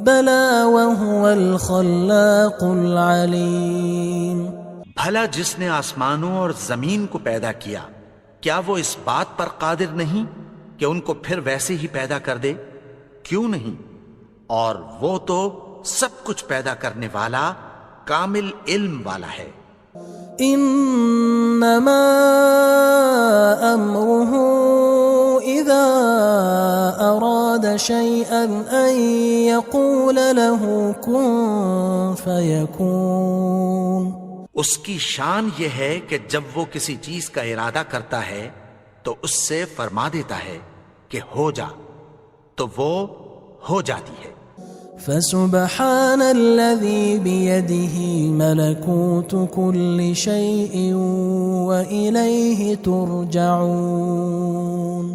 بلى وهو الخلاق العليم. بھلا جس نے آسمانوں اور زمین کو پیدا کیا کیا وہ اس بات پر قادر نہیں کہ ان کو پھر ویسے ہی پیدا کر دے؟ کیوں نہیں؟ اور وہ تو سب کچھ پیدا کرنے والا کامل علم والا ہے. انما امره اذا اراد شيئا ان يقول له كن فيكون. اس کی شان یہ ہے کہ جب وہ کسی چیز کا ارادہ کرتا ہے تو اس سے فرما دیتا ہے کہ ہو جا تو وہ ہو جاتی ہے. فسبحان الذي بيده ملكوت كل شيء وإليه ترجعون.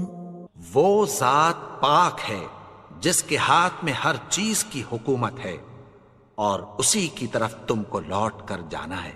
وہ ذات پاک ہے جس کے ہاتھ میں ہر چیز کی حکومت ہے اور اسی کی طرف تم کو لوٹ کر جانا ہے.